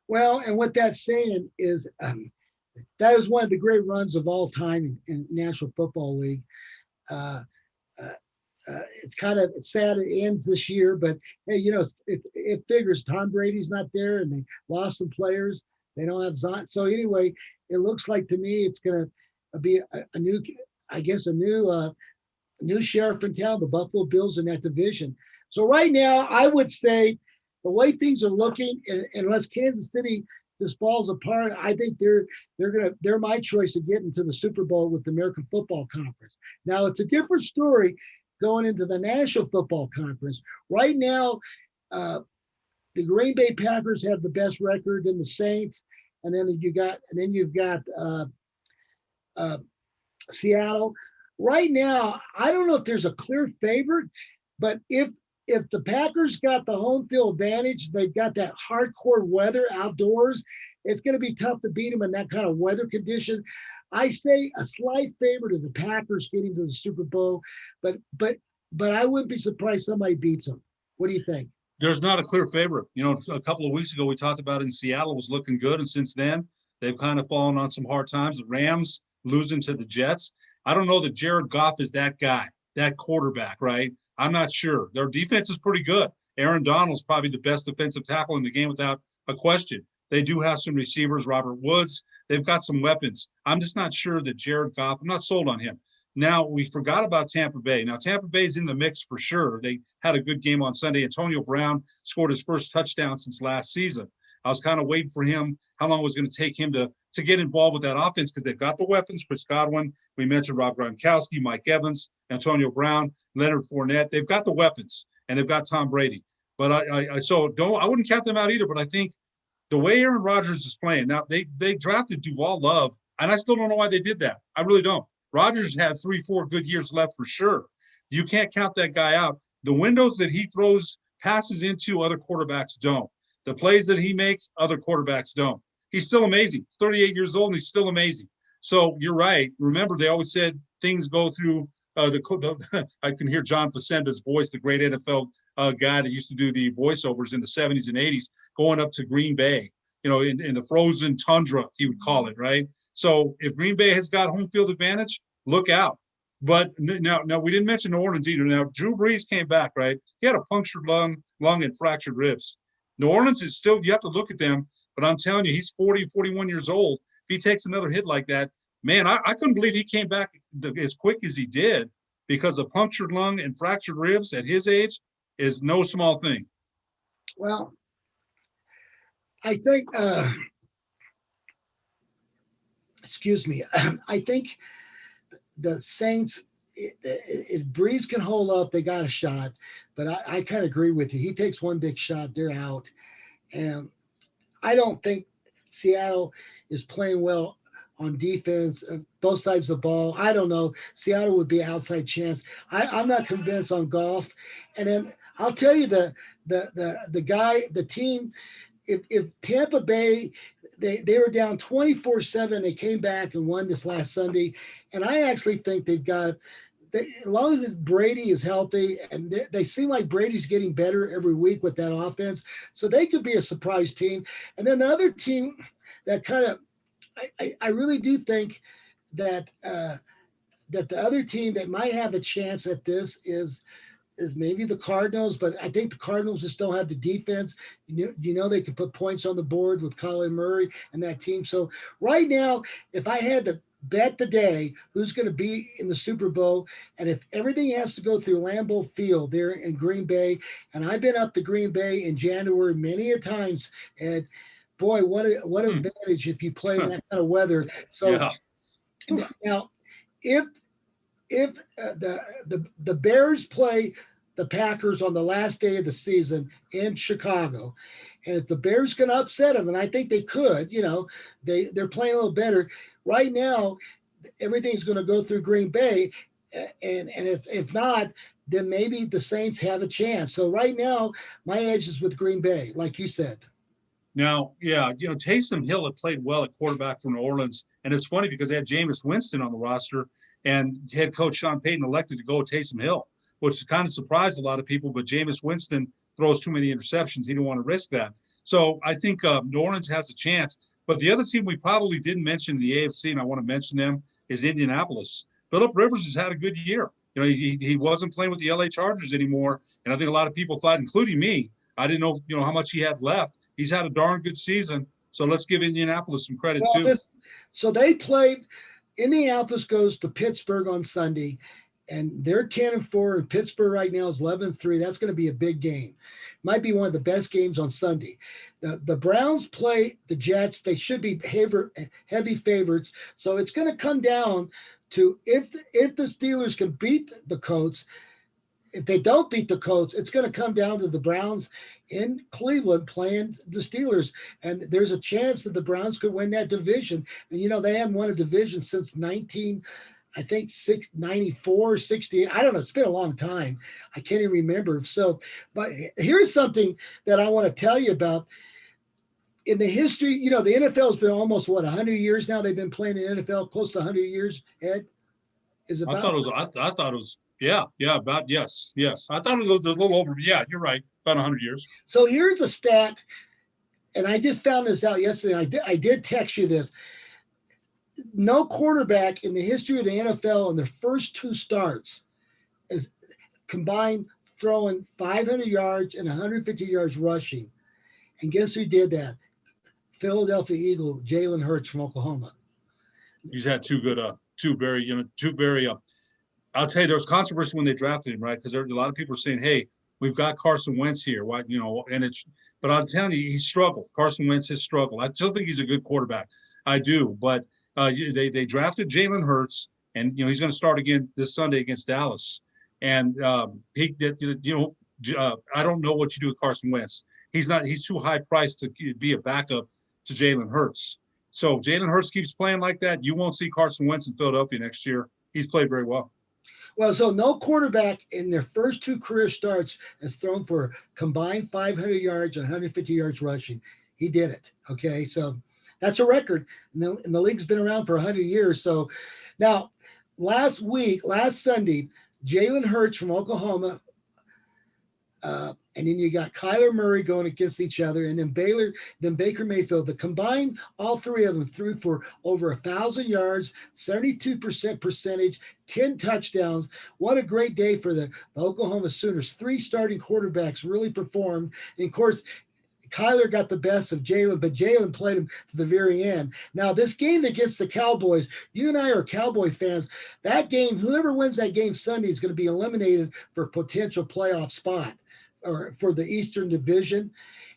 Well, and what that's saying is that is one of the great runs of all time in National Football League. It's sad it ends this year, but hey, it figures Tom Brady's not there and they lost some players. They don't have Zion. So anyway, it looks like to me it's going to be a new sheriff in town, the Buffalo Bills in that division. So right now, I would say the way things are looking, unless Kansas City just falls apart, I think they're my choice of getting to the Super Bowl with the American Football Conference. Now it's a different story going into the National Football Conference. Right now, the Green Bay Packers have the best record than the Saints, and then you've got Seattle. Right now, I don't know if there's a clear favorite, but if the Packers got the home field advantage, they've got that hardcore weather outdoors. It's going to be tough to beat them in that kind of weather condition. I say a slight favor to the Packers getting to the Super Bowl, but I wouldn't be surprised somebody beats them. What do you think? There's not a clear favorite. You know, a couple of weeks ago, we talked about in Seattle was looking good. And since then, they've kind of fallen on some hard times. The Rams losing to the Jets. I don't know that Jared Goff is that guy, that quarterback, right? I'm not sure. Their defense is pretty good. Aaron Donald's probably the best defensive tackle in the game without a question. They do have some receivers, Robert Woods. They've got some weapons. I'm just not sure that Jared Goff, I'm not sold on him. Now, we forgot about Tampa Bay. Now, Tampa Bay's in the mix for sure. They had a good game on Sunday. Antonio Brown scored his first touchdown since last season. I was kind of waiting for him, how long it was going to take him to get involved with that offense because they've got the weapons. Chris Godwin, we mentioned Rob Gronkowski, Mike Evans, Antonio Brown, Leonard Fournette. They've got the weapons, and they've got Tom Brady. But I wouldn't count them out either, but I think the way Aaron Rodgers is playing, now they drafted Duval Love, and I still don't know why they did that. I really don't. Rodgers has 3-4 good years left for sure. You can't count that guy out. The windows that he throws passes into, other quarterbacks don't. The plays that he makes, other quarterbacks don't. He's still amazing. He's 38 years old, and he's still amazing. So you're right. Remember, they always said things go through I can hear John Facenda's voice, the great NFL guy that used to do the voiceovers in the 70s and 80s, going up to Green Bay, you know, in the frozen tundra, he would call it, right? So if Green Bay has got home field advantage, look out. But now we didn't mention New Orleans either. Now, Drew Brees came back, right? He had a punctured lung and fractured ribs. New Orleans is still, you have to look at them, but I'm telling you, he's 40, 41 years old. If he takes another hit like that, man, I couldn't believe he came back as quick as he did, because a punctured lung and fractured ribs at his age is no small thing. Well, I think, excuse me, I think the Saints, if Brees can hold up, they got a shot. But I kind of agree with you. He takes one big shot, they're out. And I don't think Seattle is playing well on defense, both sides of the ball. I don't know. Seattle would be an outside chance. I'm not convinced on Goff. And then I'll tell you the team, if Tampa Bay, they were down 24-7, they came back and won this last Sunday. And I actually think they've got, as long as Brady is healthy, and they seem like Brady's getting better every week with that offense, so they could be a surprise team. And then the other team that kind of, I really do think that that the other team that might have a chance at this is maybe the Cardinals, but I think the Cardinals just don't have the defense. You know they can put points on the board with Kyler Murray and that team. So right now, if I had to bet the day who's going to be in the Super Bowl, and if everything has to go through Lambeau Field there in Green Bay, and I've been up to Green Bay in January many a times, and boy, what advantage if you play in that kind of weather. So now, if the Bears play the Packers on the last day of the season in Chicago, and if the Bears going to upset them, and I think they could, they're playing a little better right now. Everything's going to go through Green Bay, and if not, then maybe the Saints have a chance. So right now, my edge is with Green Bay, like you said. Now, Taysom Hill had played well at quarterback for New Orleans, and it's funny because they had Jameis Winston on the roster, and head coach Sean Payton elected to go with Taysom Hill, which kind of surprised a lot of people. But Jameis Winston throws too many interceptions; he didn't want to risk that. So I think New Orleans has a chance. But the other team we probably didn't mention in the AFC, and I want to mention them, is Indianapolis. Phillip Rivers has had a good year. He wasn't playing with the LA Chargers anymore, and I think a lot of people thought, including me, I didn't know how much he had left. He's had a darn good season, so let's give Indianapolis some credit too. So they played. Indianapolis goes to Pittsburgh on Sunday. and they're 10-4, and Pittsburgh right now is 11-3. That's going to be a big game. Might be one of the best games on Sunday. The Browns play the Jets. They should be heavy favorites. So it's going to come down to if the Steelers can beat the Colts. If they don't beat the Colts, it's going to come down to the Browns in Cleveland playing the Steelers. And there's a chance that the Browns could win that division. And, they haven't won a division since 94, 68. I don't know. It's been a long time. I can't even remember. So, but here's something that I want to tell you about. In the history, the NFL has been almost, 100 years now. They've been playing in the NFL, close to 100 years, Ed? Is about. I thought it was, yeah, about, yes. I thought it was a little over, yeah, you're right, about 100 years. So here's a stat, and I just found this out yesterday. I did text you this. No quarterback in the history of the NFL in their first 2 starts is combined throwing 500 yards and 150 yards rushing. And guess who did that? Philadelphia Eagle, Jalen Hurts from Oklahoma. He's had two very, I'll tell you, there was controversy when they drafted him, right? Because a lot of people are saying, hey, we've got Carson Wentz here. Why, but I'm telling you, he struggled. Carson Wentz has struggled. I still think he's a good quarterback. I do. But they drafted Jalen Hurts, and, he's going to start again this Sunday against Dallas. And I don't know what you do with Carson Wentz. He's too high priced to be a backup to Jalen Hurts. So Jalen Hurts keeps playing like that, you won't see Carson Wentz in Philadelphia next year. He's played very well. Well, so no quarterback in their first 2 career starts has thrown for combined 500 yards and 150 yards rushing. He did it. Okay, so that's a record. And the league's been around for 100 years. So now, last Sunday, Jalen Hurts from Oklahoma, and then you got Kyler Murray going against each other, and then Baker Mayfield. The combined, all 3 of them threw for over 1,000 yards, 72% percentage, 10 touchdowns. What a great day for the Oklahoma Sooners. 3 starting quarterbacks really performed. And of course, Kyler got the best of Jalen, but Jalen played him to the very end. Now, this game against the Cowboys, you and I are Cowboy fans. That game, whoever wins that game Sunday is going to be eliminated for a potential playoff spot or for the Eastern Division.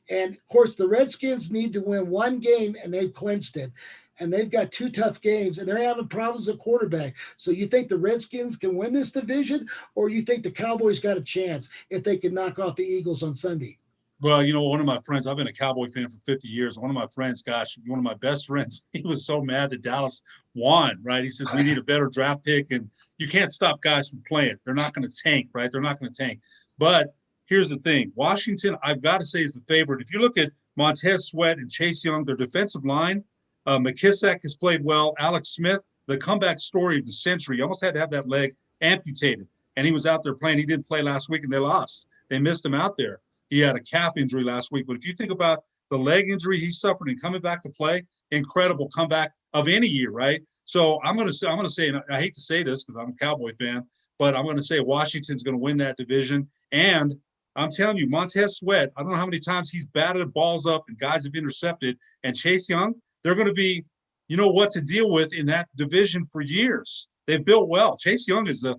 And of course, the Redskins need to win 1 game, and they've clinched it. And they've got 2 tough games, and they're having problems at quarterback. So you think the Redskins can win this division, or you think the Cowboys got a chance if they can knock off the Eagles on Sunday? Well, one of my friends, I've been a Cowboy fan for 50 years. One of my friends, one of my best friends, he was so mad that Dallas won, right? He says, we need a better draft pick, and you can't stop guys from playing. They're not going to tank, right? They're not going to tank. But here's the thing. Washington, I've got to say, is the favorite. If you look at Montez Sweat and Chase Young, their defensive line, McKissick has played well. Alex Smith, the comeback story of the century. He almost had to have that leg amputated, and he was out there playing. He didn't play last week, and they lost. They missed him out there. He had a calf injury last week. But if you think about the leg injury he suffered and coming back to play, incredible comeback of any year, right? So I'm going to say, and I hate to say this because I'm a Cowboy fan, but I'm going to say Washington's going to win that division. And I'm telling you, Montez Sweat, I don't know how many times he's batted balls up and guys have intercepted. And Chase Young, they're going to be, what to deal with in that division for years. They've built well. Chase Young is a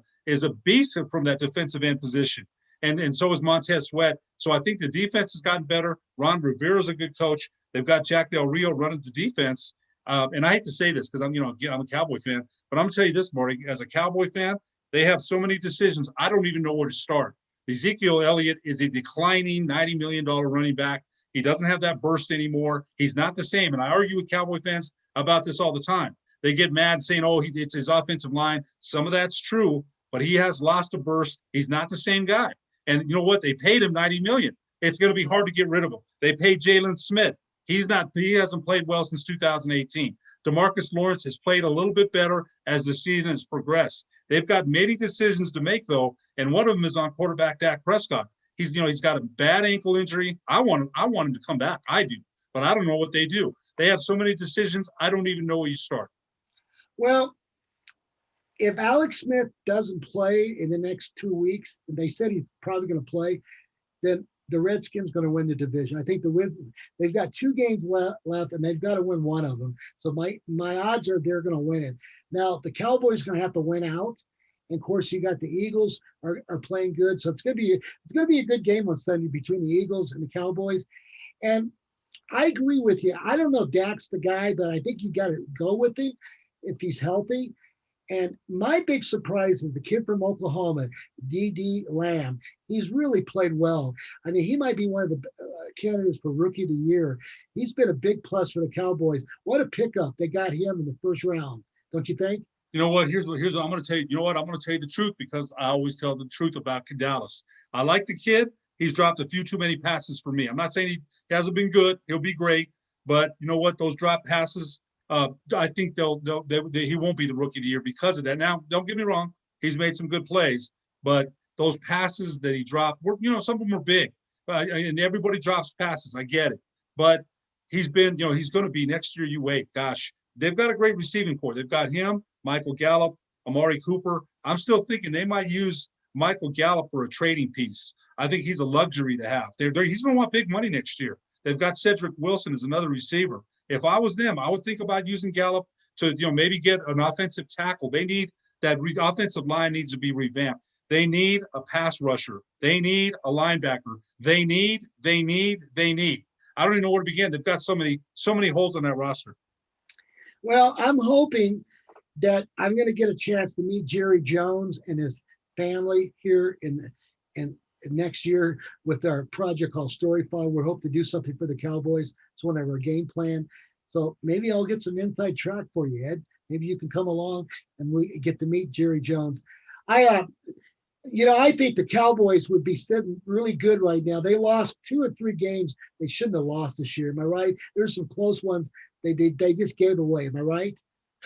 beast from that defensive end position. And so is Montez Sweat. So I think the defense has gotten better. Ron Rivera's a good coach. They've got Jack Del Rio running the defense. And I hate to say this because I'm a Cowboy fan, but I'm going to tell you this, Marty, as a Cowboy fan, they have so many decisions. I don't even know where to start. Ezekiel Elliott is a declining $90 million running back. He doesn't have that burst anymore. He's not the same. And I argue with Cowboy fans about this all the time. They get mad saying, it's his offensive line. Some of that's true, but he has lost a burst. He's not the same guy. And you know what? They paid him $90 million. It's going to be hard to get rid of him. They paid Jalen Smith. He hasn't played well since 2018. DeMarcus Lawrence has played a little bit better as the season has progressed. They've got many decisions to make, though, and one of them is on quarterback Dak Prescott. He's got a bad ankle injury. I want him to come back. I do, but I don't know what they do. They have so many decisions. I don't even know where you start. Well, if Alex Smith doesn't play in the next 2 weeks, they said he's probably going to play, then the Redskins going to win the division. I think they've got 2 games left, and they've got to win one of them. So my odds are they're going to win it. Now the Cowboys going to have to win out, And of course, you got the Eagles are playing good. So it's gonna be a good game on Sunday between the Eagles and the Cowboys. And I agree with you. I don't know if Dak's the guy, but I think you got to go with him if he's healthy. And my big surprise is the kid from Oklahoma, D.D. Lamb. He's really played well. I mean, he might be one of the candidates for Rookie of the Year. He's been a big plus for the Cowboys. What a pickup. They got him in the first round. Don't you think? You know what? Here's what I'm going to tell you. You know what? I'm going to tell you the truth because I always tell the truth about Dallas. I like the kid. He's dropped a few too many passes for me. I'm not saying he hasn't been good. He'll be great. But you know what? Those drop passes, I think he won't be the Rookie of the Year because of that. Now, don't get me wrong. He's made some good plays. But those passes that he dropped, some of them are big. And everybody drops passes. I get it. But he's been, he's going to be next year. You wait. Gosh, they've got a great receiving corps. They've got him, Michael Gallup, Amari Cooper. I'm still thinking they might use Michael Gallup for a trading piece. I think he's a luxury to have. He's going to want big money next year. They've got Cedric Wilson as another receiver. If I was them, I would think about using Gallup to, maybe get an offensive tackle. They need that offensive line needs to be revamped. They need a pass rusher. They need a linebacker. They need. I don't even know where to begin. They've got so many holes in that roster. Well, I'm hoping that I'm going to get a chance to meet Jerry Jones and his family here in next year with our project called Story Farm. We hope to do something for the Cowboys. It's one of our game plan. So maybe I'll get some inside track for you, Ed. Maybe you can come along and we get to meet Jerry Jones. I think the Cowboys would be sitting really good right now. They lost 2 or 3 games they shouldn't have lost this year. Am I right? There's some close ones they just gave away. Am I right?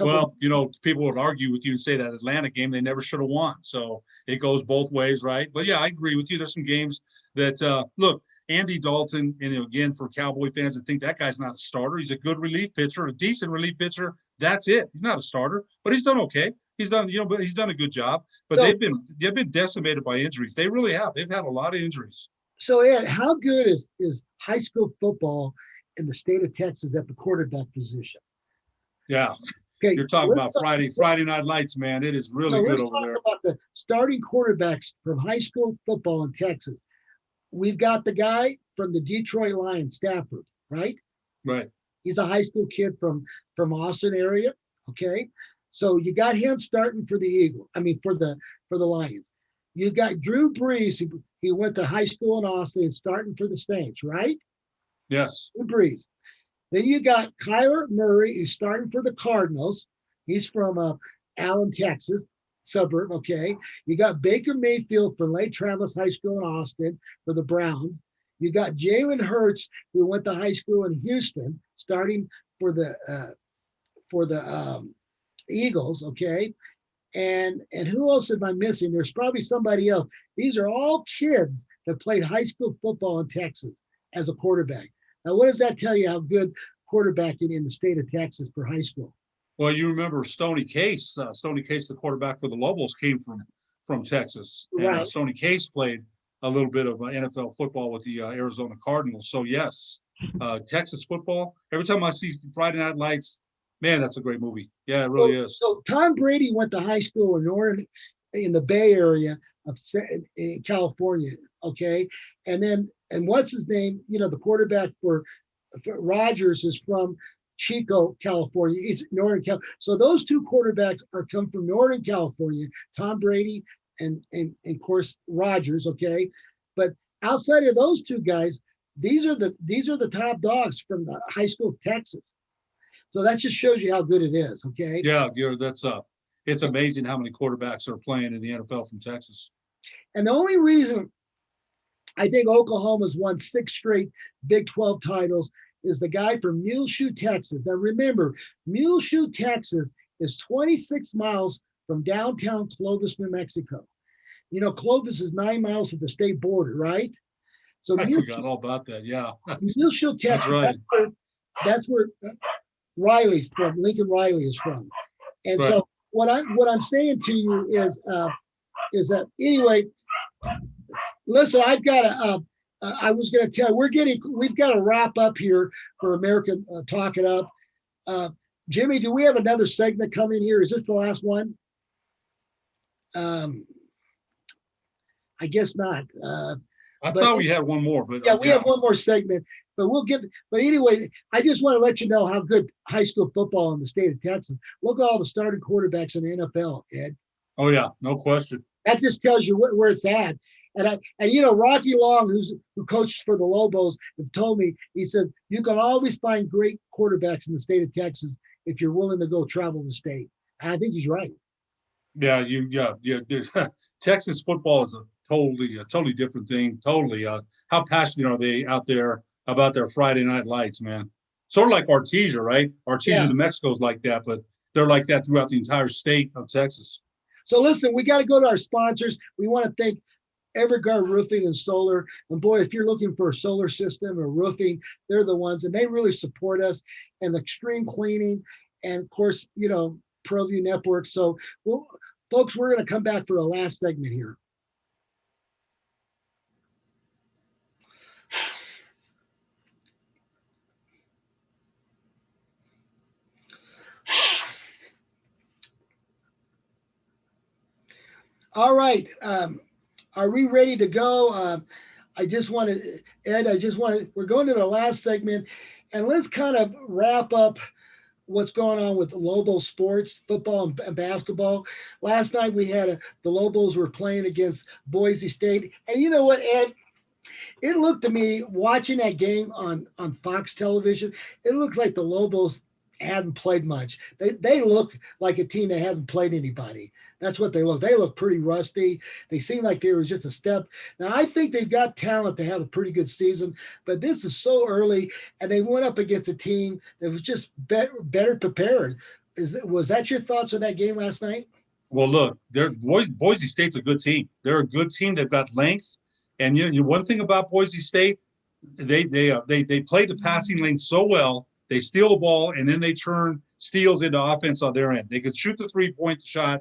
Well, people would argue with you and say that Atlanta game they never should have won. So it goes both ways, right? But yeah, I agree with you. There's some games that look, Andy Dalton, and again for Cowboy fans that think that guy's not a starter. He's a good relief pitcher, a decent relief pitcher. That's it. He's not a starter, but he's done okay. He's done, but he's done a good job. But they've been decimated by injuries. They really have. They've had a lot of injuries. So Ed, how good is high school football in the state of Texas at the quarterback position? Yeah. Okay, you're talking about Friday Night Lights, man. It is really good over there. Let's talk about the starting quarterbacks from high school football in Texas. We've got the guy from the Detroit Lions, Stafford, right? Right. He's a high school kid from Austin area. Okay, so you got him starting for the Lions. You got Drew Brees. He went to high school in Austin and starting for the Saints, right? Yes. Drew Brees. Then you got Kyler Murray, who's starting for the Cardinals. He's from Allen, Texas, suburb, okay? You got Baker Mayfield from Lake Travis High School in Austin for the Browns. You got Jalen Hurts, who went to high school in Houston, starting for the Eagles, okay? And who else am I missing? There's probably somebody else. These are all kids that played high school football in Texas as a quarterback. Now, what does that tell you how good quarterbacking in the state of Texas for high school? Well, you remember Stoney Case. Stoney Case, the quarterback for the Lobos, came from Texas. And right. Stoney Case played a little bit of NFL football with the Arizona Cardinals. So, yes, Texas football. Every time I see Friday Night Lights, man, that's a great movie. Yeah, it really is. So Tom Brady went to high school in the Bay Area of California, okay? And what's his name? The quarterback for Rodgers is from Chico, California. It's Northern California. So those two quarterbacks come from Northern California, Tom Brady and of course Rodgers, okay? But outside of those two guys, these are the top dogs from the high school of Texas. So that just shows you how good it is, okay? Yeah, it's amazing how many quarterbacks are playing in the NFL from Texas. And the only reason I think Oklahoma's won 6 straight Big 12 titles is the guy from Muleshoe, Texas. Now remember, Muleshoe, Texas is 26 miles from downtown Clovis, New Mexico. Clovis is 9 miles at the state border, right? So I forgot all about that. Yeah. Muleshoe, Texas. Right. That's where Riley's from. Lincoln Riley is from. And right. So what I'm saying to you is that anyway. Listen, I've got I was going to tell we've got to wrap up here for American Talk It Up. Jimmy, do we have another segment coming here? Is this the last one? Um, I guess not. I But thought we had one more, but yeah, we yeah. have one more segment, but we'll get. But anyway, I just want to let you know how good high school football in the state of Texas. Look at all the starting quarterbacks in the NFL, Ed. Oh yeah, no question. That just tells you where it's at. And Rocky Long, who coaches for the Lobos, told me, he said you can always find great quarterbacks in the state of Texas if you're willing to go travel the state. And I think he's right. Yeah, yeah. Texas football is a totally different thing. Totally. How passionate are they out there about their Friday night lights, man? Sort of like Artesia, right? Artesia, Yeah. New Mexico's like that, but they're like that throughout the entire state of Texas. So listen, we got to go to our sponsors. We want to thank Everguard Roofing and Solar. And boy, if you're looking for a solar system or roofing, they're the ones, and they really support us. And extreme cleaning, and of course, ProView Network. So, folks, we're going to come back for a last segment here. All right. Are we ready to go? I just want to, Ed, we're going to the last segment, and let's kind of wrap up what's going on with Lobo sports, football and basketball. Last night we had the Lobos were playing against Boise State. And you know what, Ed? It looked to me, watching that game on Fox television, it looked like the Lobos hadn't played much. They look like a team that hasn't played anybody. That's what they look. They look pretty rusty. They seem like they were just a step. Now I think they've got talent to have a pretty good season, but this is so early, and they went up against a team that was just better prepared. Was that your thoughts on that game last night? Well, look, Boise State's a good team. They're a good team. They've got length, and one thing about Boise State, they play the passing lane so well. They steal the ball, and then they turn steals into offense on their end. They could shoot the 3-point shot.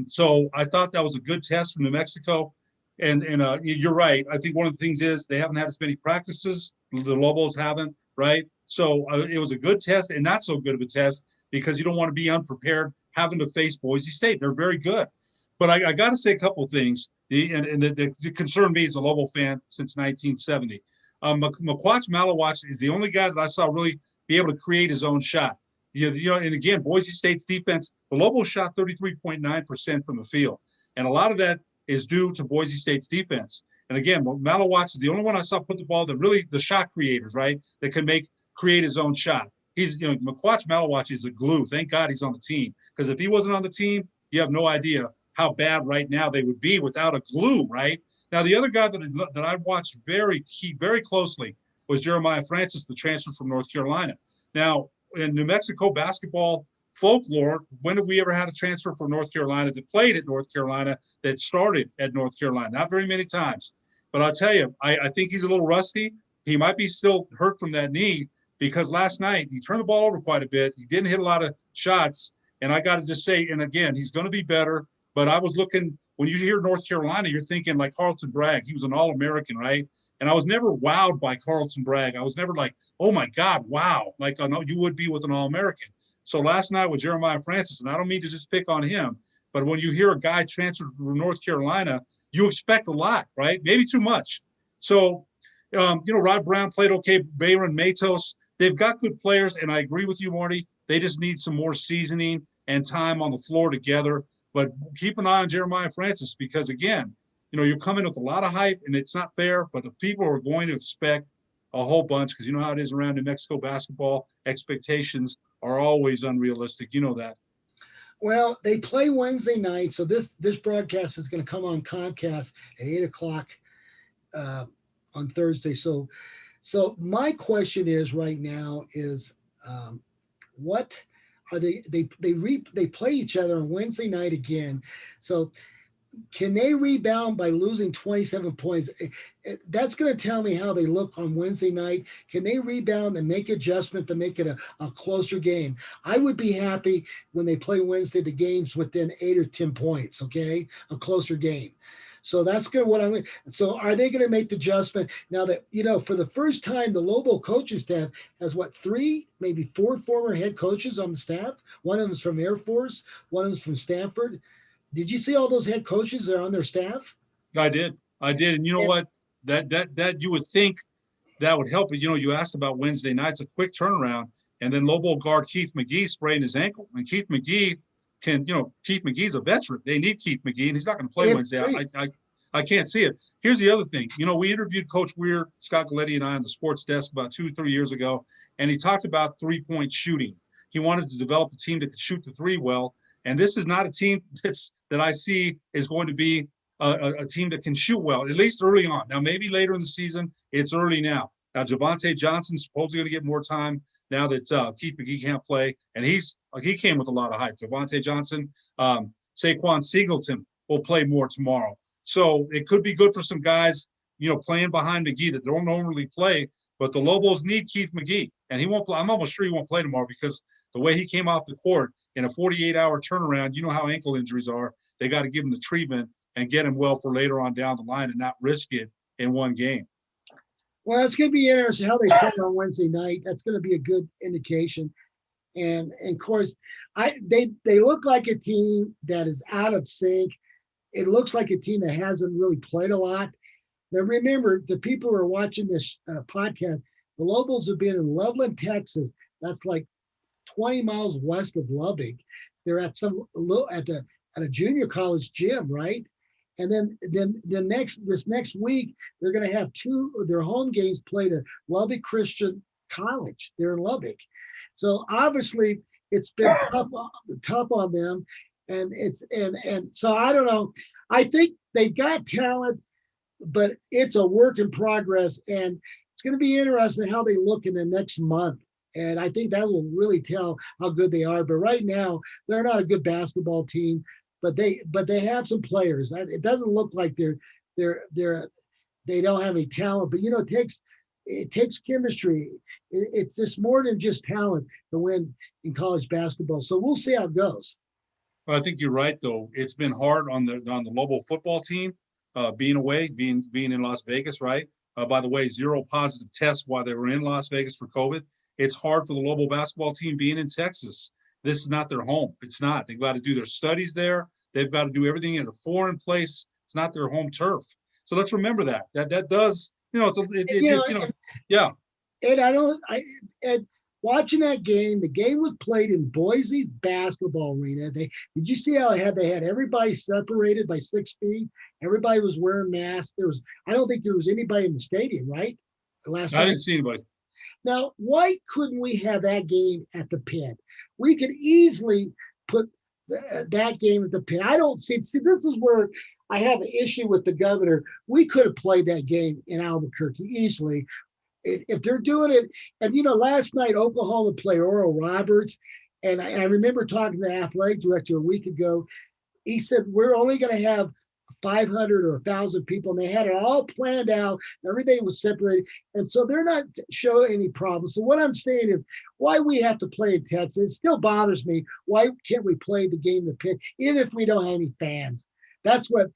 So I thought that was a good test from New Mexico. And you're right. I think one of the things is they haven't had as many practices. The Lobos haven't, right? So it was a good test, and not so good of a test because you don't want to be unprepared having to face Boise State. They're very good. But I got to say a couple of things, that concern me as a Lobo fan since 1970. McQuatch Malawach is the only guy that I saw really be able to create his own shot. And again, Boise State's defense, the Lobos shot 33.9% from the field. And a lot of that is due to Boise State's defense. And again, Malawach is the only one I saw put the ball that really the shot creators, right, that can create his own shot. McQuatch Malawach is a glue. Thank God he's on the team. Because if he wasn't on the team, you have no idea how bad right now they would be without a glue, right? Now, the other guy that I watched very closely was Jeremiah Francis, the transfer from North Carolina. Now, in New Mexico basketball folklore, when have we ever had a transfer from North Carolina that played at North Carolina that started at North Carolina? Not very many times. But I'll tell you, I think he's a little rusty. He might be still hurt from that knee because last night he turned the ball over quite a bit. He didn't hit a lot of shots. And I got to just say, and again, he's going to be better. But I was looking, when you hear North Carolina, you're thinking like Carlton Bragg. He was an All-American, right? And I was never wowed by Carlton Bragg. I was never like, oh, my God, wow. Like I know you would be with an All-American. So last night with Jeremiah Francis, and I don't mean to just pick on him, but when you hear a guy transferred from North Carolina, you expect a lot, right? Maybe too much. So, Rod Brown played okay. Bayron Matos, they've got good players, and I agree with you, Marty. They just need some more seasoning and time on the floor together. But keep an eye on Jeremiah Francis because, again, you're coming with a lot of hype, and it's not fair, but the people are going to expect a whole bunch because you know how it is around New Mexico basketball. Expectations are always unrealistic. You know that. Well, they play Wednesday night, so this broadcast is going to come on Comcast at 8:00 on Thursday. So my question is right now is what are they play each other on Wednesday night again? So can they rebound by losing 27 points? That's going to tell me how they look on Wednesday night. Can they rebound and make adjustment to make it a closer game? I would be happy when they play Wednesday, the games within 8 or 10 points, okay? A closer game. So that's good. So are they going to make the adjustment now that, for the first time, the Lobo coaching staff has 3, maybe 4 former head coaches on the staff. One of them is from Air Force. One of them is from Stanford. Did you see all those head coaches that are on their staff? I did. I did. And you know And what? That you would think that would help. But you asked about Wednesday nights, a quick turnaround, and then Lobo guard Keith McGee sprained his ankle. And Keith McGee Keith McGee's a veteran. They need Keith McGee, and he's not going to play Wednesday. I can't see it. Here's the other thing. We interviewed Coach Weir, Scott Galletti, and I on the sports desk about 2-3 years ago, and he talked about 3-point shooting. He wanted to develop a team that could shoot the three well, and this is not a team that I see is going to be a team that can shoot well, at least early on. Now, maybe later in the season, it's early now. Now, Javonte Johnson's supposedly going to get more time now that Keith McGee can't play, and he came with a lot of hype. Javonte Johnson, Saquon Singleton will play more tomorrow. So it could be good for some guys, playing behind McGee that don't normally play, but the Lobos need Keith McGee, and he won't play. I'm almost sure he won't play tomorrow because the way he came off the court in a 48-hour turnaround, you know how ankle injuries are. They got to give him the treatment and get him well for later on down the line and not risk it in one game. Well, it's going to be interesting how they play on Wednesday night. That's going to be a good indication. And of course, they look like a team that is out of sync. It looks like a team that hasn't really played a lot. Now, remember, the people who are watching this podcast, the Lobos have been in Loveland, Texas. That's like 20 miles west of Lubbock. They're at a junior college gym, right? And then this next week, they're going to have two of their home games played at Lubbock Christian College. They're in Lubbock. So obviously it's been tough on them. And so I don't know. I think they've got talent, but it's a work in progress. And it's going to be interesting how they look in the next month. And I think that will really tell how good they are. But right now, they're not a good basketball team. But they have some players. It doesn't look like they don't have any talent. But it takes chemistry. It's just more than just talent to win in college basketball. So we'll see how it goes. Well, I think you're right, though. It's been hard on the Lobo football team, being away, being in Las Vegas, right? By the way, 0 positive tests while they were in Las Vegas for COVID. It's hard for the Lobo basketball team being in Texas. This is not their home. It's not. They've got to do their studies there. They've got to do everything in a foreign place. It's not their home turf. So let's remember that. That does, yeah. And watching that game, the game was played in Boise basketball arena. Did you see how they had everybody separated by 6 feet? Everybody was wearing masks. I don't think there was anybody in the stadium, right? I didn't see anybody. Now, why couldn't we have that game at the Pit? We could easily put that game at the Pit. I don't see. See, this is where I have an issue with the governor. We could have played that game in Albuquerque easily. If they're doing it, and last night Oklahoma played Oral Roberts, and I remember talking to the athletic director a week ago. He said we're only going to have 500 or 1,000 people, and they had it all planned out. Everything was separated, and so they're not showing any problems. So what I'm saying is, why we have to play in Texas? It still bothers me. Why can't we play the game in the Pit, even if we don't have any fans? That's what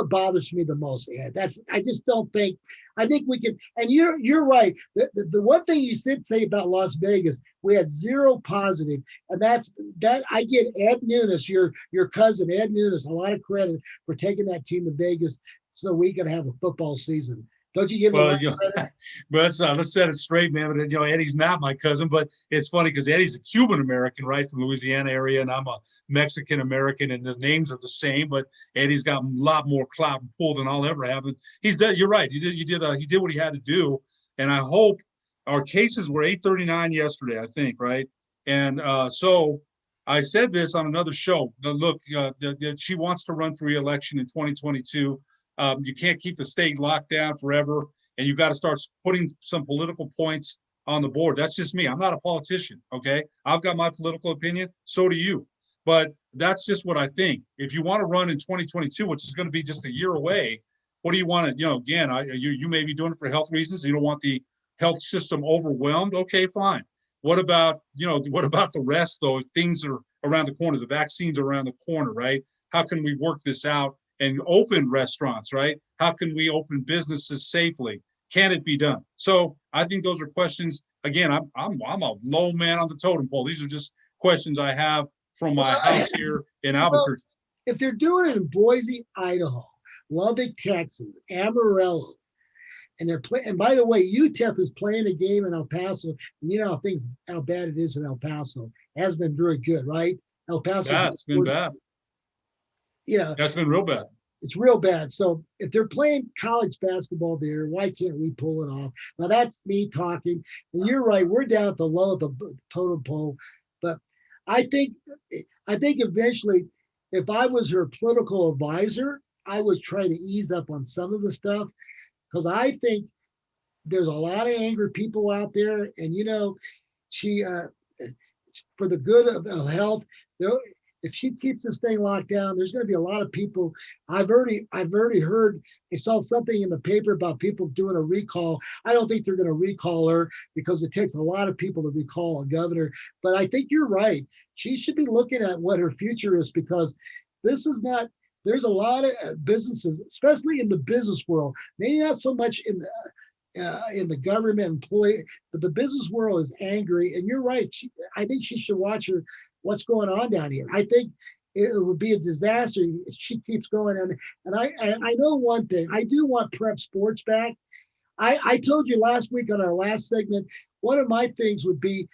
bothers me the most, Ed. I just don't think. I think we can. And you're right. The one thing you did say about Las Vegas, we had 0 positive, and that I get Ed Nunes, your cousin Ed Nunes, a lot of credit for taking that team to Vegas so we could have a football season. Don't you give him credit? But let's set it straight, man. But Eddie's not my cousin, but it's funny because Eddie's a Cuban American, right, from Louisiana area, and I'm a Mexican American, and the names are the same. But Eddie's got a lot more clout and pull than I'll ever have. And he's done. You're right. He did what he had to do. And I hope our cases were 839 yesterday, I think, right? And so I said this on another show. Look, she wants to run for re-election in 2022. You can't keep the state locked down forever, and you got to start putting some political points on the board. That's just me. I'm not a politician, okay? I've got my political opinion. So do you. But that's just what I think. If you want to run in 2022, which is going to be just a year away, what do you want to, again, you may be doing it for health reasons. You don't want the health system overwhelmed. Okay, fine. What about the rest, though? Things are around the corner. The vaccines are around the corner, right? How can we work this out and open restaurants, right? How can we open businesses safely? Can it be done? So I think those are questions. Again, I'm a low man on the totem pole. These are just questions I have from my house here in Albuquerque. if they're doing it in Boise, Idaho, Lubbock, Texas, Amarillo, and they're playing. And by the way, UTEP is playing a game in El Paso. And you know how bad it is in El Paso. It has been very good, right? El Paso. That's been bad. You know, That's been real bad. it's real bad. So if they're playing college basketball there, why can't we pull it off? Now that's me talking. And you're right. We're down at the low of the totem pole. But I think I think eventually, if I was her political advisor, I would try to ease up on some of the stuff because I think there's a lot of angry people out there, and she for the good of health. If she keeps this thing locked down, there's going to be a lot of people. I've already heard. I saw something in the paper about people doing a recall. I don't think they're going to recall her because it takes a lot of people to recall a governor. But I think you're right. She should be looking at what her future is because this is not. There's a lot of businesses, especially in the business world. Maybe not so much in the government employee, but the business world is angry. And you're right. I think she should watch what's going on down here. I think it would be a disaster if she keeps going. And I know one thing. I do want prep sports back. I told you last week on our last segment, one of my things would be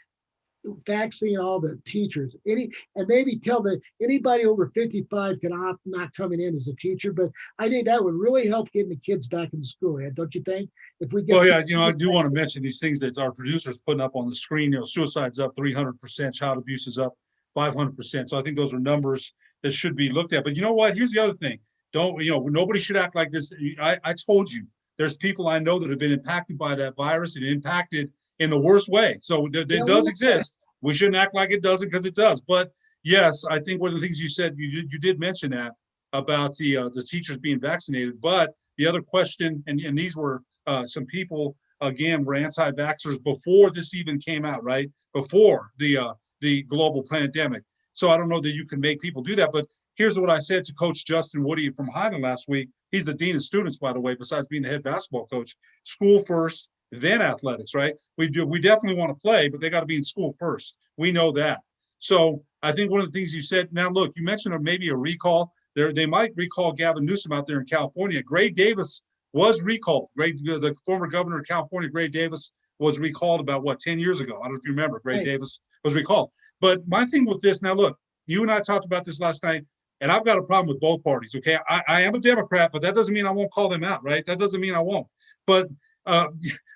vaccine all the teachers. And maybe tell anybody over 55 can opt not coming in as a teacher. But I think that would really help getting the kids back in school. Ed, don't you think? If we get well, yeah, I do want to mention these things that our producers putting up on the screen. Suicide's up 300%, child abuse is up 500%. So I think those are numbers that should be looked at. But you know what? Here's the other thing. Nobody should act like this. I told you, there's people I know that have been impacted by that virus and impacted in the worst way. So it does exist. We shouldn't act like it doesn't because it does. But yes, I think one of the things you said, you did mention that about the teachers being vaccinated. But the other question, and these were some people, again, were anti-vaxxers before this even came out, right? Before the global pandemic. So I don't know that you can make people do that. But here's what I said to Coach Justin Woody from Highland last week. He's the dean of students, by the way, besides being the head basketball coach. School first, then athletics, right? We definitely want to play, but they got to be in school first. We know that. So I think one of the things you said, now look, you mentioned maybe a recall. They might recall Gavin Newsom out there in California. Gray Davis was recalled. The former governor of California, Gray Davis, was recalled about 10 years ago. I don't know if you remember. Gray Davis was recalled. But my thing with this, now look, you and I talked about this last night, and I've got a problem with both parties, okay? I am a Democrat, but that doesn't mean I won't call them out, right? That doesn't mean I won't. But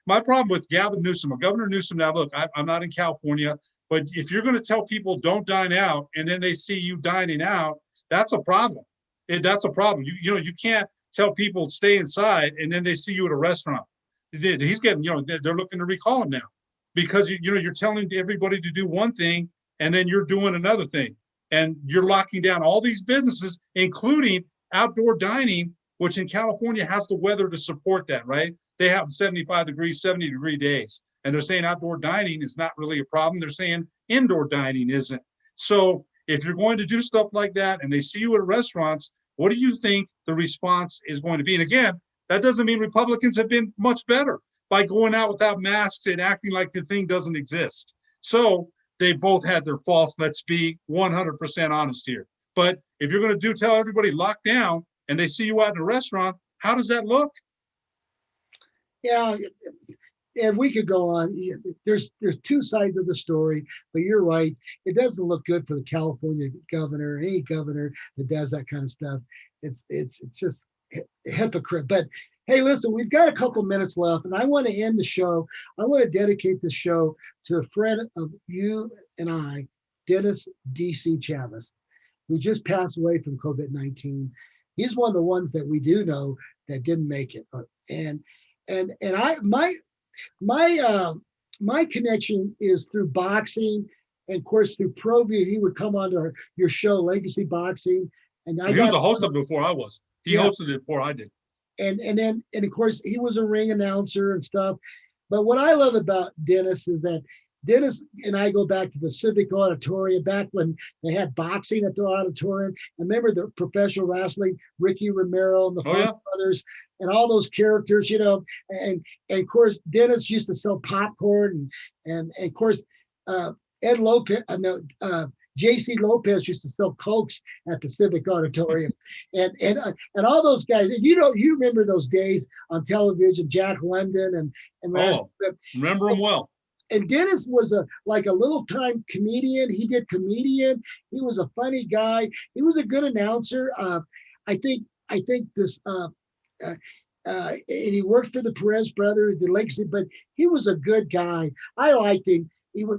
my problem with Gavin Newsom, or Governor Newsom, now look, I'm not in California, but if you're going to tell people don't dine out and then they see you dining out, that's a problem. That's a problem. You can't tell people stay inside and then they see you at a restaurant. He's getting, they're looking to recall him now because you're telling everybody to do one thing and then you're doing another thing, and you're locking down all these businesses, including outdoor dining, which in California has the weather to support that, right? They have 75 degrees, 70-degree days. And they're saying outdoor dining is not really a problem. They're saying indoor dining isn't. So if you're going to do stuff like that and they see you at restaurants, what do you think the response is going to be? And again, that doesn't mean Republicans have been much better by going out without masks and acting like the thing doesn't exist. So they both had their faults. Let's be 100% honest here. But if you're going to tell everybody lock down and they see you out in a restaurant, how does that look? Yeah, and we could go on. There's two sides of the story, but you're right. It doesn't look good for the California governor, any governor that does that kind of stuff. It's just a hypocrite. But hey, listen, we've got a couple minutes left, and I want to end the show. I want to dedicate the show to a friend of you and I, Dennis D.C. Chavez, who just passed away from COVID-19. He's one of the ones that we do know that didn't make it, and I my connection is through boxing, and of course through ProView. He would come on to your show, Legacy Boxing, and he was the host of it before I was. He hosted it before I did. And of course he was a ring announcer and stuff. But what I love about Dennis is that Dennis and I go back to the Civic Auditorium, back when they had boxing at the auditorium. I remember the professional wrestling, Ricky Romero and the brothers, and all those characters, and of course Dennis used to sell popcorn, and of course Ed Lopez, J.C. Lopez used to sell Cokes at the Civic Auditorium, and all those guys. And you remember those days on television, Jack London and Oh, remember him well. And Dennis was like a little time comedian. He did comedian. He was a funny guy. He was a good announcer. I think this. And he worked for the Perez brothers, the Legacy, but he was a good guy. I liked him.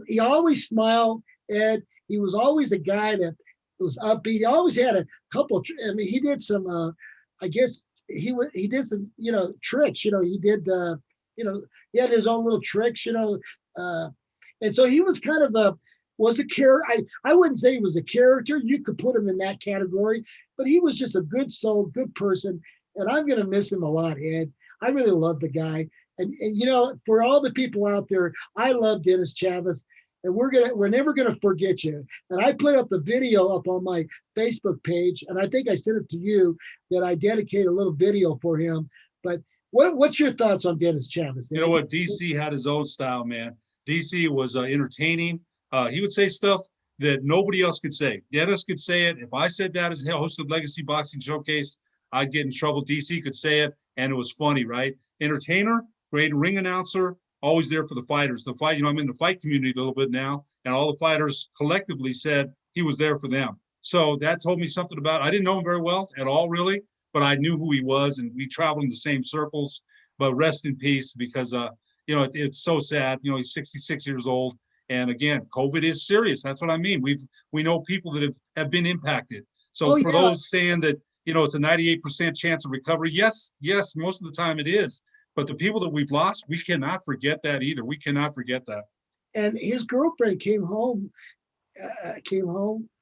He always smiled, and he was always a guy that was upbeat. He always had a couple. I mean, he did some. I guess he did some tricks. He did he had his own little tricks. And so he was kind of was a character. I wouldn't say he was a character. You could put him in that category, but he was just a good soul, good person. And I'm going to miss him a lot, Ed. I really love the guy. And for all the people out there, I love Dennis Chavez, and we're never going to forget you. And I put up the video up on my Facebook page, and I think I sent it to you, that I dedicate a little video for him. But what's your thoughts on Dennis Chavez? You know what? DC had his own style, man. DC was entertaining. He would say stuff that nobody else could say. Dennis could say it. If I said that as host of Legacy Boxing Showcase, I'd get in trouble. DC could say it, and it was funny, right? Entertainer, great ring announcer, always there for the fighters. The fight, I'm in the fight community a little bit now, and all the fighters collectively said he was there for them. So that told me something about, I didn't know him very well at all, really, but I knew who he was, and we traveled in the same circles. But rest in peace, because it's so sad. He's 66 years old, and again, COVID is serious. That's what I mean. We know people that have been impacted. So for those saying that it's a 98% chance of recovery, yes, most of the time it is. But the people that we've lost, we cannot forget that either. We cannot forget that. And his girlfriend came home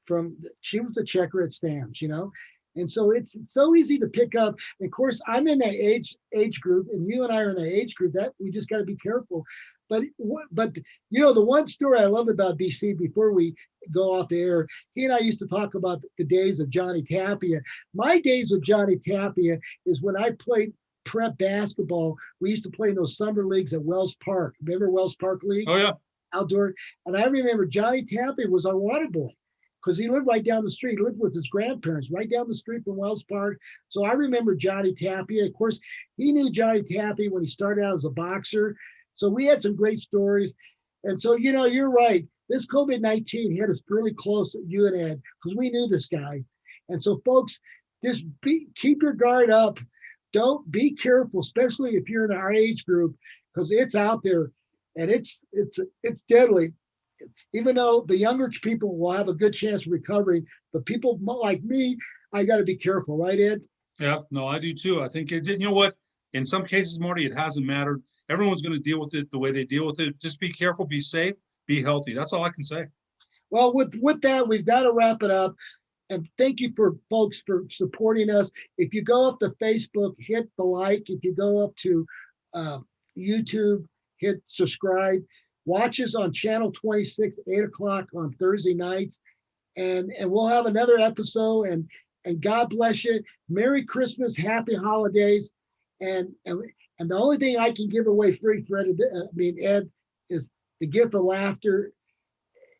from, she was a checker at Stamps, And so it's so easy to pick up. And of course, I'm in that age group, and you and I are in that age group, that we just got to be careful. But the one story I love about DC, before we go off the air, he and I used to talk about the days of Johnny Tapia. My days with Johnny Tapia is when I played prep basketball. We used to play in those summer leagues at Wells Park. Remember Wells Park League? Oh, yeah. Outdoor. And I remember Johnny Tapia was our water boy, because he lived right down the street. He lived with his grandparents right down the street from Wells Park. So I remember Johnny Tapia. Of course, he knew Johnny Tapia when he started out as a boxer. So we had some great stories. And so, you're right. This COVID-19 hit us really close, you and Ed, because we knew this guy. And so, folks, just keep your guard up. Don't be careful, especially if you're in our age group, because it's out there, and it's deadly. Even though the younger people will have a good chance of recovering, but people like me, I got to be careful, right, Ed? Yeah, no, I do too. I think you know what? In some cases, Marty, it hasn't mattered. Everyone's going to deal with it the way they deal with it. Just be careful, be safe, be healthy. That's all I can say. Well, with that, we've got to wrap it up. And thank you for folks for supporting us. If you go up to Facebook, hit the like. If you go up to YouTube, hit subscribe. Watch us on channel 26, 8 o'clock on Thursday nights. And we'll have another episode. And God bless you. Merry Christmas, happy holidays. And the only thing I can give away free, Ed, is the gift of laughter,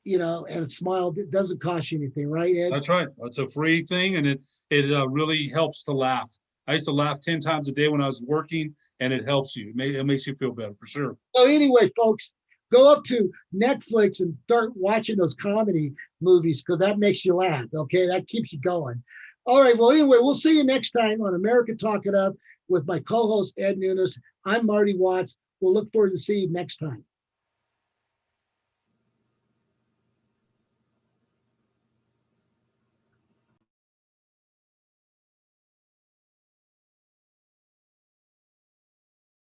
and a smile. It doesn't cost you anything, right, Ed? That's right. It's a free thing, and it really helps to laugh. I used to laugh 10 times a day when I was working, and it helps you. It makes you feel better, for sure. So anyway, folks, go up to Netflix and start watching those comedy movies, because that makes you laugh, okay? That keeps you going. All right, well, anyway, we'll see you next time on America Talk It Up with my co-host, Ed Nunes. I'm Marty Watts. We'll look forward to seeing you next time.